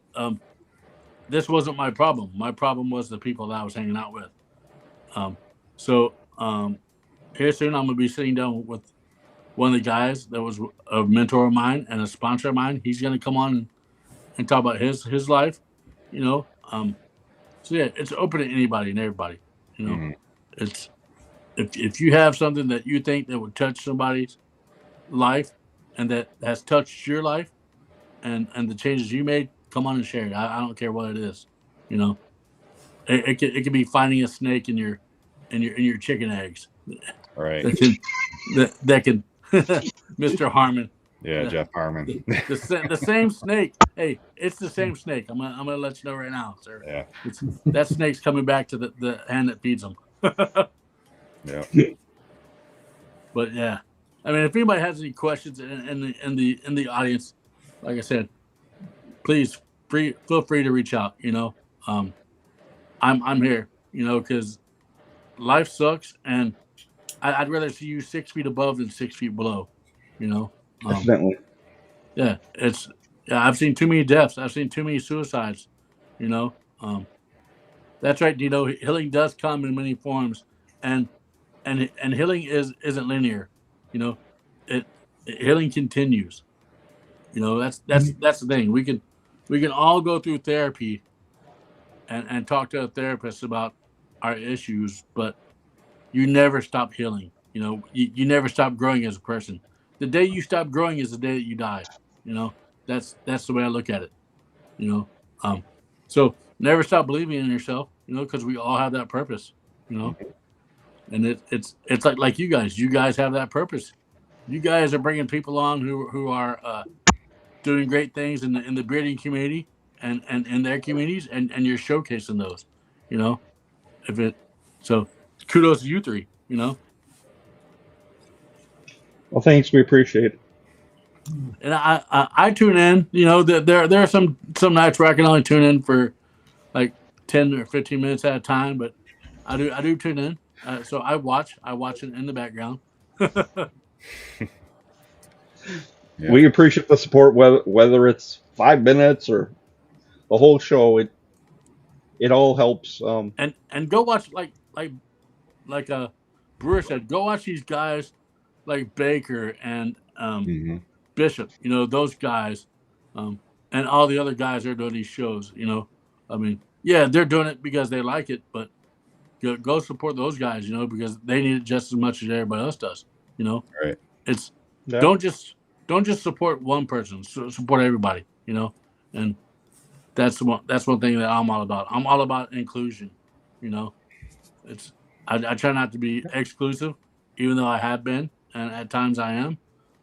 this wasn't my problem. My problem was the people that I was hanging out with. Um, so here soon I'm gonna be sitting down with one of the guys that was a mentor of mine and a sponsor of mine. He's gonna come on and talk about his life. You know, so yeah, it's open to anybody and everybody. You know, Mhm. it's if you have something that you think that would touch somebody's life and that has touched your life and the changes you made, come on and share it. I don't care what it is. You know, it could be finding a snake in your in your chicken eggs Right. that can that can Mr. Harmon. Yeah, The, Jeff Harmon. the same snake. Hey, it's the same snake. I'm gonna let you know right now, sir. Yeah. It's that snake's coming back to the hand that feeds them. Yeah. But yeah, I mean, if anybody has any questions in the audience, like I said, please feel free to reach out. You know, um, I'm here. You know, because life sucks, and I'd rather see you 6 feet above than 6 feet below. You know, Definitely. yeah, it's yeah. I've seen too many deaths. I've seen too many suicides. You know, that's right, Dino. Healing does come in many forms, and and healing isn't linear. You know, it healing continues. You know, that's the thing. We can all go through therapy and talk to a therapist about our issues, but you never stop healing. You know, you never stop growing as a person. The day you stop growing is the day that you die. You know, that's the way I look at it. You know, so never stop believing in yourself. You know, because we all have that purpose. You know, and it's like you guys have that purpose. You guys are bringing people on who are doing great things in the breeding community and in their communities, and you're showcasing those. You know, if it so kudos to you three. You know, Well, thanks. We appreciate it. and I tune in. You know, there are some nights where I can only tune in for like 10 or 15 minutes at a time, but I do tune in. So I watch it in the background. Yeah. We appreciate the support, whether it's 5 minutes or the whole show. It all helps. And go watch like Brewer said, go watch these guys like Baker and Mhm. Bishop. You know, those guys, and all the other guys that are doing these shows. You know, I mean, yeah, they're doing it because they like it, but go support those guys. You know, because they need it just as much as everybody else does. You know, Right. it's Yeah. don't just support one person. Support everybody. You know, and that's one thing that I'm all about. I'm all about inclusion. You know, it's I try not to be exclusive, even though I have been, and at times I am.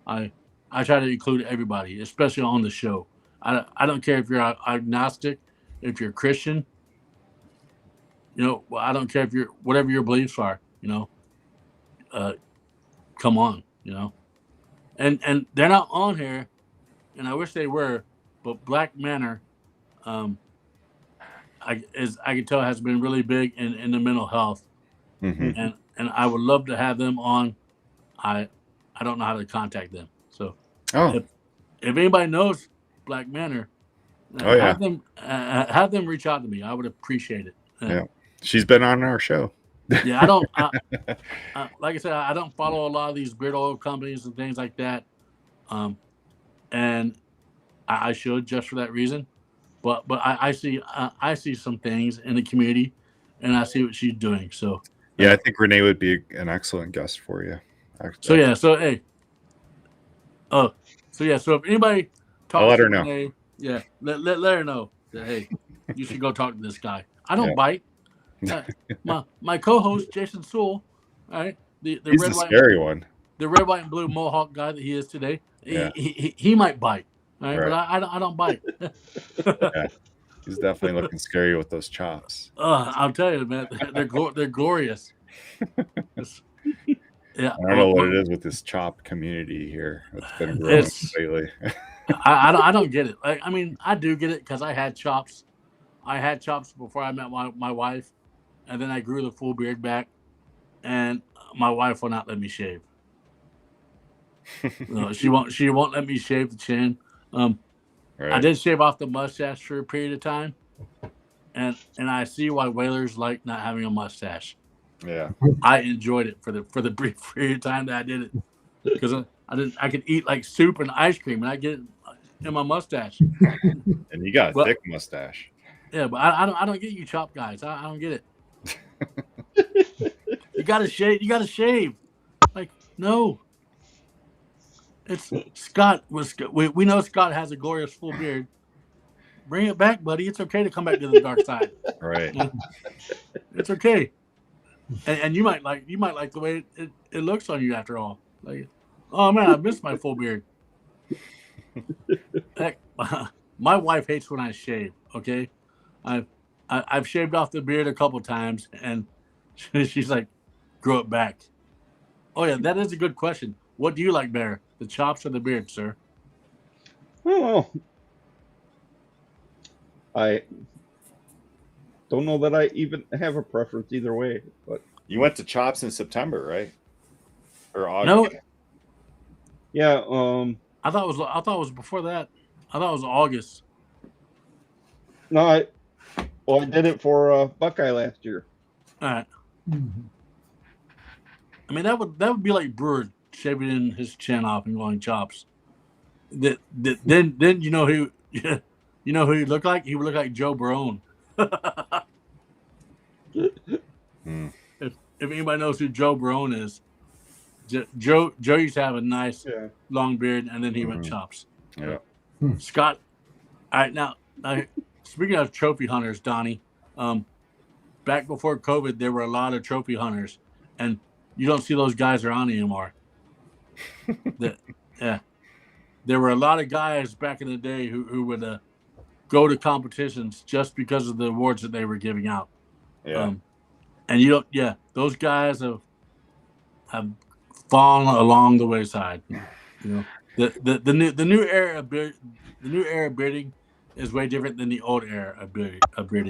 I try to include everybody, especially on the show. I don't care if you're agnostic, if you're Christian. You know, I don't care if you're whatever your beliefs are. You know, come on. You know, and they're not on here, and I wish they were. But Black Manor, I can tell has been really big in the mental health, Mhm. and I would love to have them on. I don't know how to contact them. So Oh. if anybody knows Black Manor, Oh, yeah. have them reach out to me. I would appreciate it. Yeah. She's been on our show. Yeah, I don't. Like I said, I don't follow a lot of these beard oil companies and things like that. And I should just for that reason. But I see some things in the community, and I see what she's doing. So Yeah, I think Renee would be an excellent guest for you. so yeah, so hey, so if anybody I'll talks let to her know. Renee, yeah, let her know that hey, you should go talk to this guy. I don't Yeah. bite. My co-host Jason Sewell, all right, the He's red the white scary one. the red white and blue mohawk guy that he is today. Yeah. He might bite, all right, Right. but I don't bite. Yeah. He's definitely looking scary with those chops. I'll tell you, man, they're glorious. Yeah, I don't know what it is with this chop community here. It's been growing It's- lately. I don't get it. Like, I mean, I do get it because I had chops. I had chops before I met my wife, and then I grew the full beard back, and my wife will not let me shave. No, she won't let me shave the chin. I Right. did shave off the mustache for a period of time, and I see why whalers like not having a mustache. Yeah. I enjoyed it for the brief period of time that I did it because I could eat like soup and ice cream, and I get it in my mustache. And you got a Well- thick mustache. Yeah, but I don't get you chop guys. I don't get it. You gotta shave. You gotta shave. Like no. It's Scott was. We know Scott has a glorious full beard. Bring it back, buddy. It's okay to come back to the dark side. Right. It's okay. And you might like the way it looks on you after all. Like, oh man, I missed my full beard. Heck, my wife hates when I shave. Okay, I've shaved off the beard a couple times, and she's like, "Grow it back." Oh yeah, that is a good question. What do you like better, the chops or the beard, sir? Oh, I don't know that I even have a preference either way, but You went to chops in September, right? Or August? No, yeah, I thought it was before that. I thought it was August. no, I did it for Buckeye last year. All right. I mean that would be like Brewer shaving in his chin off and going chops. Then you know who you know who he looked like? He would look like Joe Barone. Hmm. If anybody knows who Joe Barone is, Joe used to have a nice Yeah. long beard, and then he went Mhm. chops. Yeah. Scott, all right, now speaking of trophy hunters, Donnie, back before COVID, there were a lot of trophy hunters, and you don't see those guys around anymore. Yeah, there were a lot of guys back in the day who would go to competitions just because of the awards that they were giving out. Yeah. And you don't. Yeah, those guys have fallen along the wayside. You know, the new era of the new era of birding is way different than the old era of birding.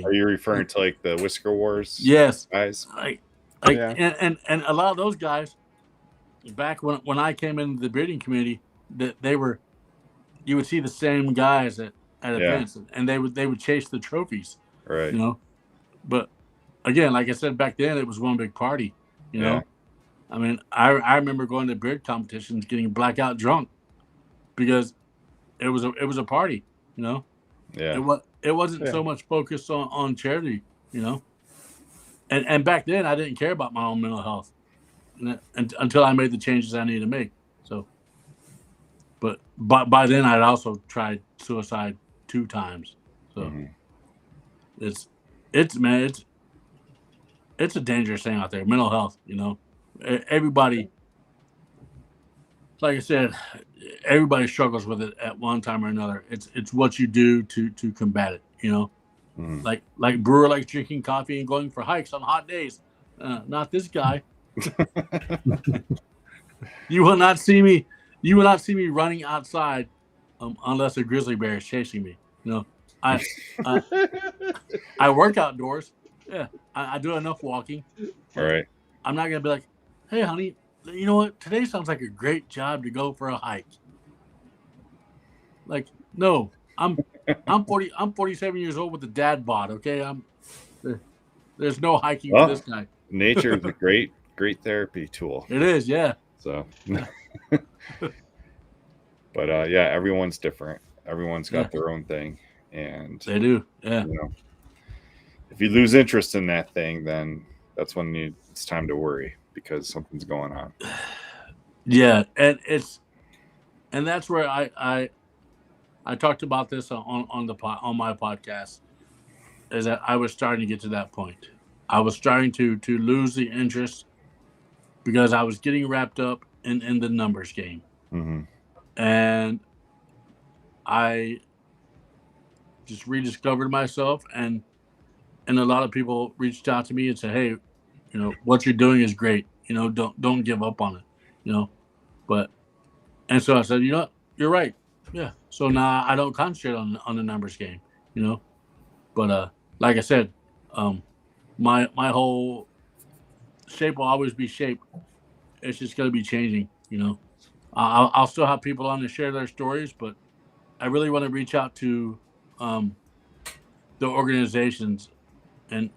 Are you referring to like the Whisker Wars? Yes, guys. Yeah. And a lot of those guys back when I came into the birding community, that they were, you would see the same guys at events, and they would chase the trophies, Right. you know. But again, like I said, back then it was one big party, you know. I mean, I remember going to bird competitions, getting blackout drunk because it was a party, you know. Yeah. It wasn't so much focused on charity, you know. And back then I didn't care about my own mental health, and until I made the changes I needed to make. So, but by then I'd also tried suicide 2 times. So it's a dangerous thing out there. Mental health, you know. Everybody, like I said, everybody struggles with it at one time or another. It's what you do to combat it, you know. Like Brewer likes drinking coffee and going for hikes on hot days. Not this guy. You will not see me running outside unless a grizzly bear is chasing me. You know, I work outdoors. Yeah, I do enough walking. All right. I'm not gonna be like, hey, honey, you know what? Today sounds like a great job to go for a hike. Like, no, I'm 47 years old with a dad bod. Okay, there's no hiking for this guy. Nature is a great therapy tool. It is, yeah. So, but yeah, everyone's different. Everyone's got their own thing, and they do. Yeah. You know, if you lose interest in that thing, then that's when it's time to worry because something's going on. Yeah, and that's where I talked about this on my podcast, is that I was starting to get to that point. I was starting to lose the interest because I was getting wrapped up in the numbers game. And I just rediscovered myself, and a lot of people reached out to me and said, hey, you know, what you're doing is great. You know, don't give up on it, you know. And so I said, you know what? You're right. Yeah. So now I don't concentrate on the numbers game, you know. But like I said, my whole shape will always be shape. It's just going to be changing, you know. I'll still have people on to share their stories, but I really want to reach out to the organizations and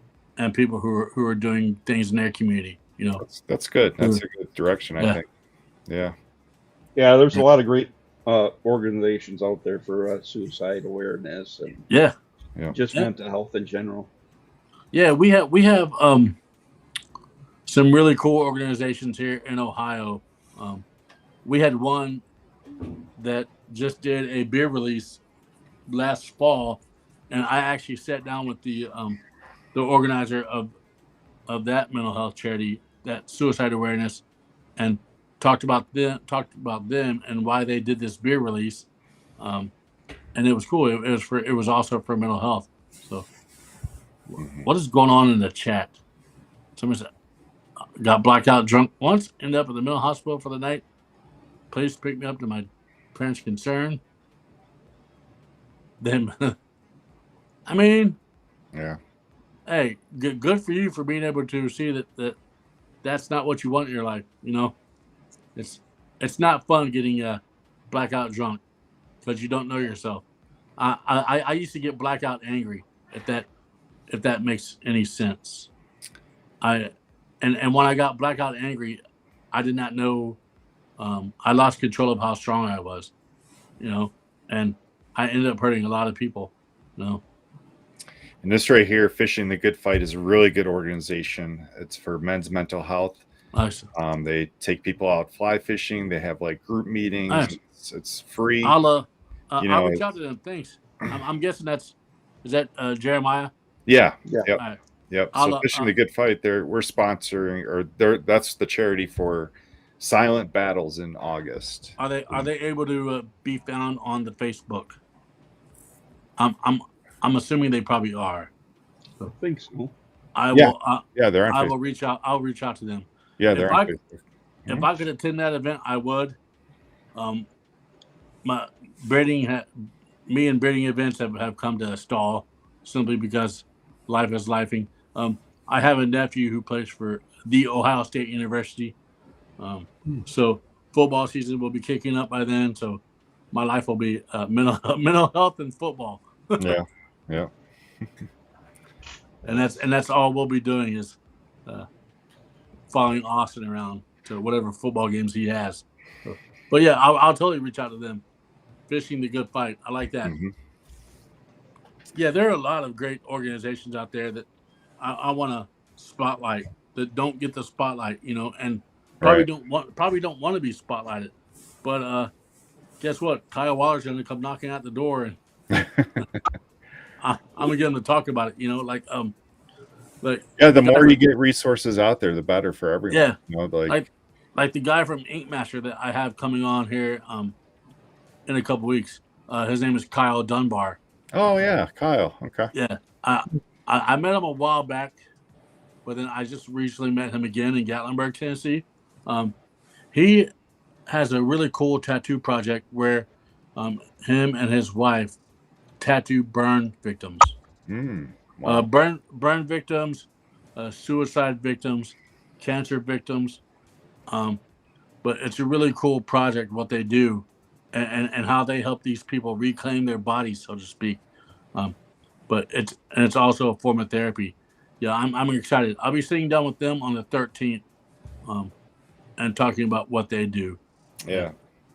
people who are doing things in their community, you know. That's good. That's a good direction, I think. Yeah. Yeah, there's a lot of great organizations out there for suicide awareness and just mental health in general. Yeah, we have some really cool organizations here in Ohio. We had one that just did a beer release last fall, and I actually sat down with the organizer of that mental health charity, that suicide awareness, and talked about them and why they did this beer release, and it was cool. It was also for mental health. So, what is going on in the chat? Somebody said, got blackout drunk once, ended up at the mental hospital for the night. Please pick me up to my parents' concern. Then, I mean, hey, good for you for being able to see that's not what you want in your life. You know, it's not fun getting blackout drunk because you don't know yourself. I used to get blackout angry, if that makes any sense. And when I got blackout angry, I did not know. I lost control of how strong I was, you know, and I ended up hurting a lot of people, you know. And this right here, Fishing the Good Fight, is a really good organization. It's for men's mental health. Nice. They take people out fly fishing. They have like group meetings. Nice. It's free. I'll reach out to them. Thanks. I'm guessing is that Jeremiah? Yeah. All right. Yep. So Fishing the Good Fight, we're sponsoring, or that's the charity for silent battles in August. Are they able to be found on the Facebook? I'm assuming they probably are. I think so. I will. They're on I Facebook. will reach out. I'll reach out to them. Yeah, they're on Facebook. If I could attend that event, I would. My breeding, me and breeding events have come to a stall simply because life is lifing. I have a nephew who plays for the Ohio State University. So football season will be kicking up by then. So my life will be mental health and football. Yeah. And that's all we'll be doing is following Austin around to whatever football games he has. But yeah, I'll totally reach out to them. Fishing the Good Fight. I like that. Mm-hmm. Yeah, there are a lot of great organizations out there that I want to spotlight that don't get the spotlight, and probably don't want to be spotlighted. But guess what? Kyle Waller's going to come knocking at the door, and I'm gonna get him to talk about it. The more you get resources out there, the better for everyone. Yeah, like the guy from Ink Master that I have coming on here in a couple weeks. His name is Kyle Dunbar. Oh yeah, Kyle. Okay. Yeah, I met him a while back, but then I just recently met him again in Gatlinburg, Tennessee. He has a really cool tattoo project where him and his wife tattoo burn victims. Wow. Burn victims, suicide victims, cancer victims. But it's a really cool project what they do, and how they help these people reclaim their bodies, so to speak. But it's also a form of therapy. Yeah, I'm excited. I'll be sitting down with them on the 13th, and talking about what they do. Yeah.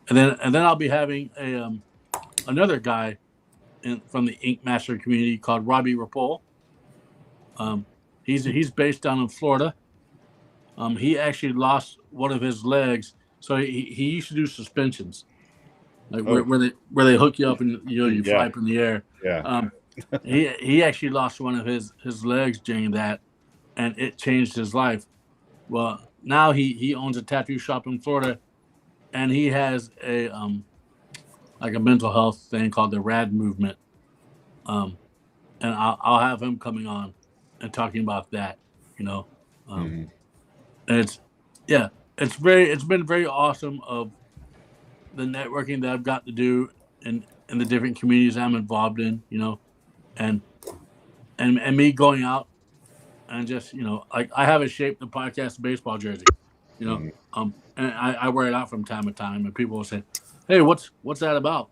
And then I'll be having another guy from the Ink Master community called Robbie Rapole. He's based down in Florida. He actually lost one of his legs, so he used to do suspensions, like where they hook you up and you fly up in the air. Yeah. He actually lost one of his legs during that, and it changed his life. Well, now he owns a tattoo shop in Florida, and he has a like a mental health thing called the RAD movement. And I'll have him coming on and talking about that, and it's been very awesome of the networking that I've got to do in the different communities I'm involved in, and me going out and just, like I have a Shape the Podcast baseball jersey, and I wear it out from time to time, and people will say, "Hey, what's that about?"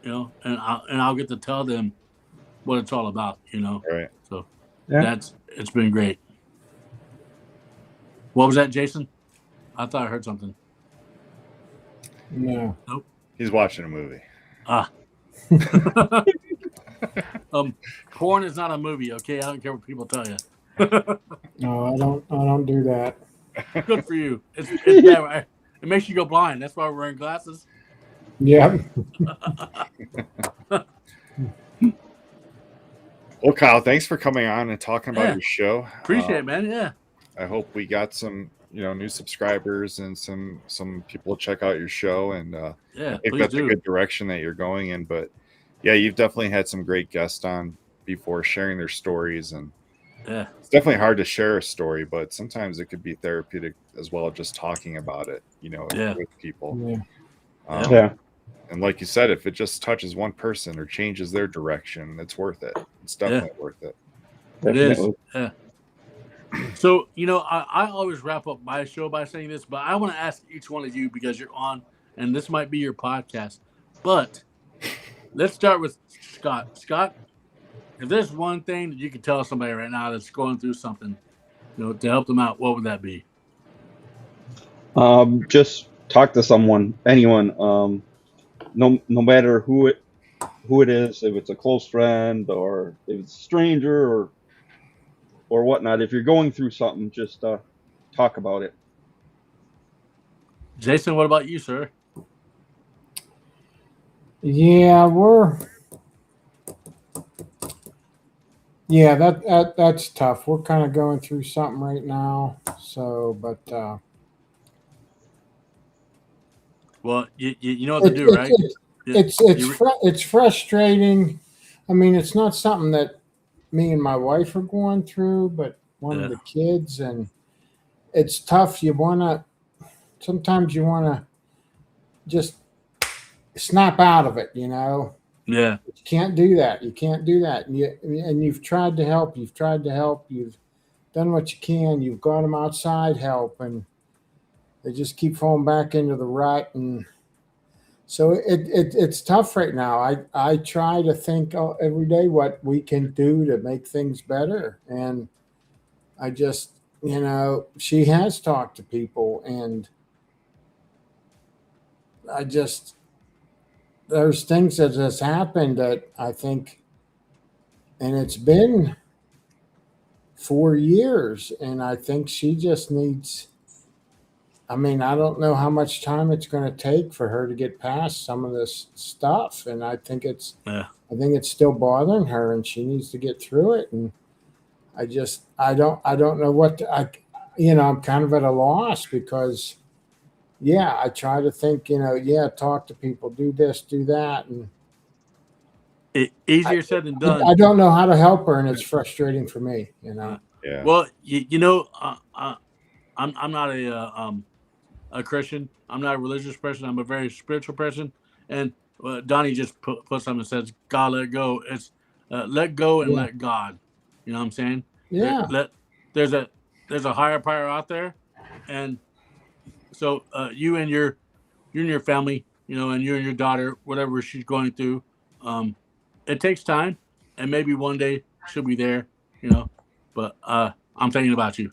And I'll get to tell them what it's all about, Right. So it's been great. What was that, Jason? I thought I heard something. No. Nope. He's watching a movie. Porn is not a movie, okay? I don't care what people tell you. No, I don't do that. Good for you. It's bad. It makes you go blind. That's why we're wearing glasses. Yeah. Well, Kyle, thanks for coming on and talking about your show. Appreciate it, man. Yeah. I hope we got some, new subscribers and some people check out your show. And I think that's a good direction that you're going in. But yeah, you've definitely had some great guests on before sharing their stories. And it's definitely hard to share a story, but sometimes it could be therapeutic as well, just talking about it, with people. Yeah. And like you said, if it just touches one person or changes their direction, it's worth it. It's definitely worth it. It is. Yeah. So, I always wrap up my show by saying this, but I want to ask each one of you because you're on, and this might be your podcast. But let's start with Scott. Scott, if there's one thing that you could tell somebody right now that's going through something, to help them out, what would that be? Just talk to someone, anyone. No matter who it is, if it's a close friend or if it's a stranger or whatnot. If you're going through something, just talk about it. Jason, what about you, sir? Yeah, Yeah, that's tough. We're kind of going through something right now. So, but Well, you know what to do, right? It's frustrating. I mean, it's not something that me and my wife are going through, but one of the kids, and it's tough. Sometimes you wanna just snap out of it, Yeah. You can't do that. You can't do that. And you've tried to help. You've tried to help. You've done what you can. You've got them outside help, and they just keep falling back into the rut. And so it's tough right now. I try to think every day what we can do to make things better. And I just, she has talked to people, and there's things that has happened that I think, and it's been 4 years, and I think she just needs. I mean, I don't know how much time it's going to take for her to get past some of this stuff, and I think it's still bothering her, and she needs to get through it. And I don't know I'm kind of at a loss because, I try to think, talk to people, do this, do that, and easier said than done. I don't know how to help her, and it's frustrating for me. Yeah. Well, I'm not a Christian. I'm not a religious person. I'm a very spiritual person. And Donnie just put something that says, "God, let go." It's let go and let God. You know what I'm saying? Yeah. There's a higher power out there, and so you and your family, and you and your daughter, whatever she's going through, it takes time, and maybe one day she'll be there. But I'm thinking about you.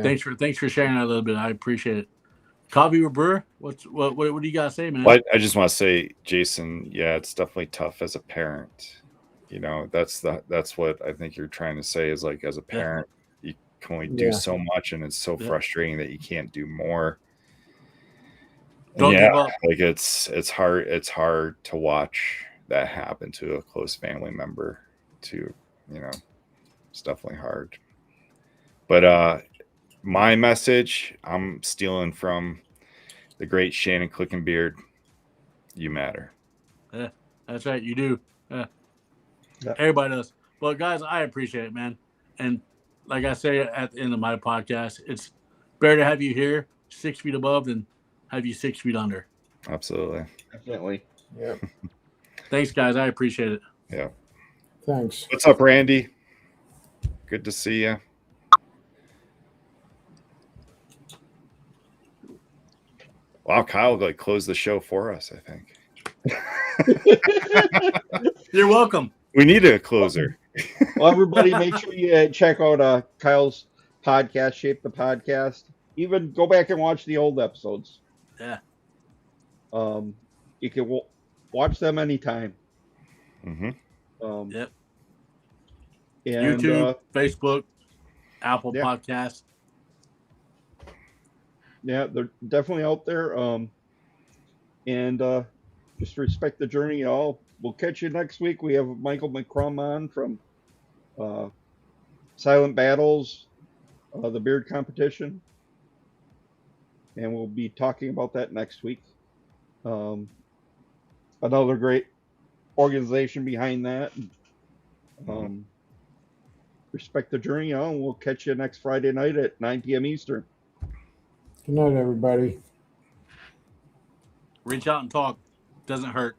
Thanks for sharing that a little bit. I appreciate it. Coffee or brewer? What do you gotta say, man? Well, I just want to say, Jason, yeah, it's definitely tough as a parent. That's what I think you're trying to say is like as a parent, you can only do so much, and it's so frustrating that you can't do more. Don't give up. Like it's hard to watch that happen to a close family member too. It's definitely hard. But my message, I'm stealing from the great Shannon Clickenbeard. You matter. Yeah, that's right. You do. Yeah. Everybody does. Well, guys, I appreciate it, man. And like I say at the end of my podcast, it's better to have you here 6 feet above than have you 6 feet under. Absolutely. Definitely. Yeah. Thanks, guys. I appreciate it. Yeah. Thanks. What's up, Randy? Good to see you. Wow, Kyle closed the show for us, I think. You're welcome. We need a closer. Well, everybody, make sure you check out Kyle's podcast, Shape the Podcast. Even go back and watch the old episodes. Yeah. You can watch them anytime. Mm-hmm. Yep. And, YouTube, Facebook, Apple Podcasts. Yeah, they're definitely out there. And just respect the journey, y'all. We'll catch you next week. We have Michael McCrum on from Silent Battles, the beard competition. And we'll be talking about that next week. Another great organization behind that. Respect the journey, y'all. And we'll catch you next Friday night at 9 p.m. Eastern. Good night, everybody. Reach out and talk. Doesn't hurt.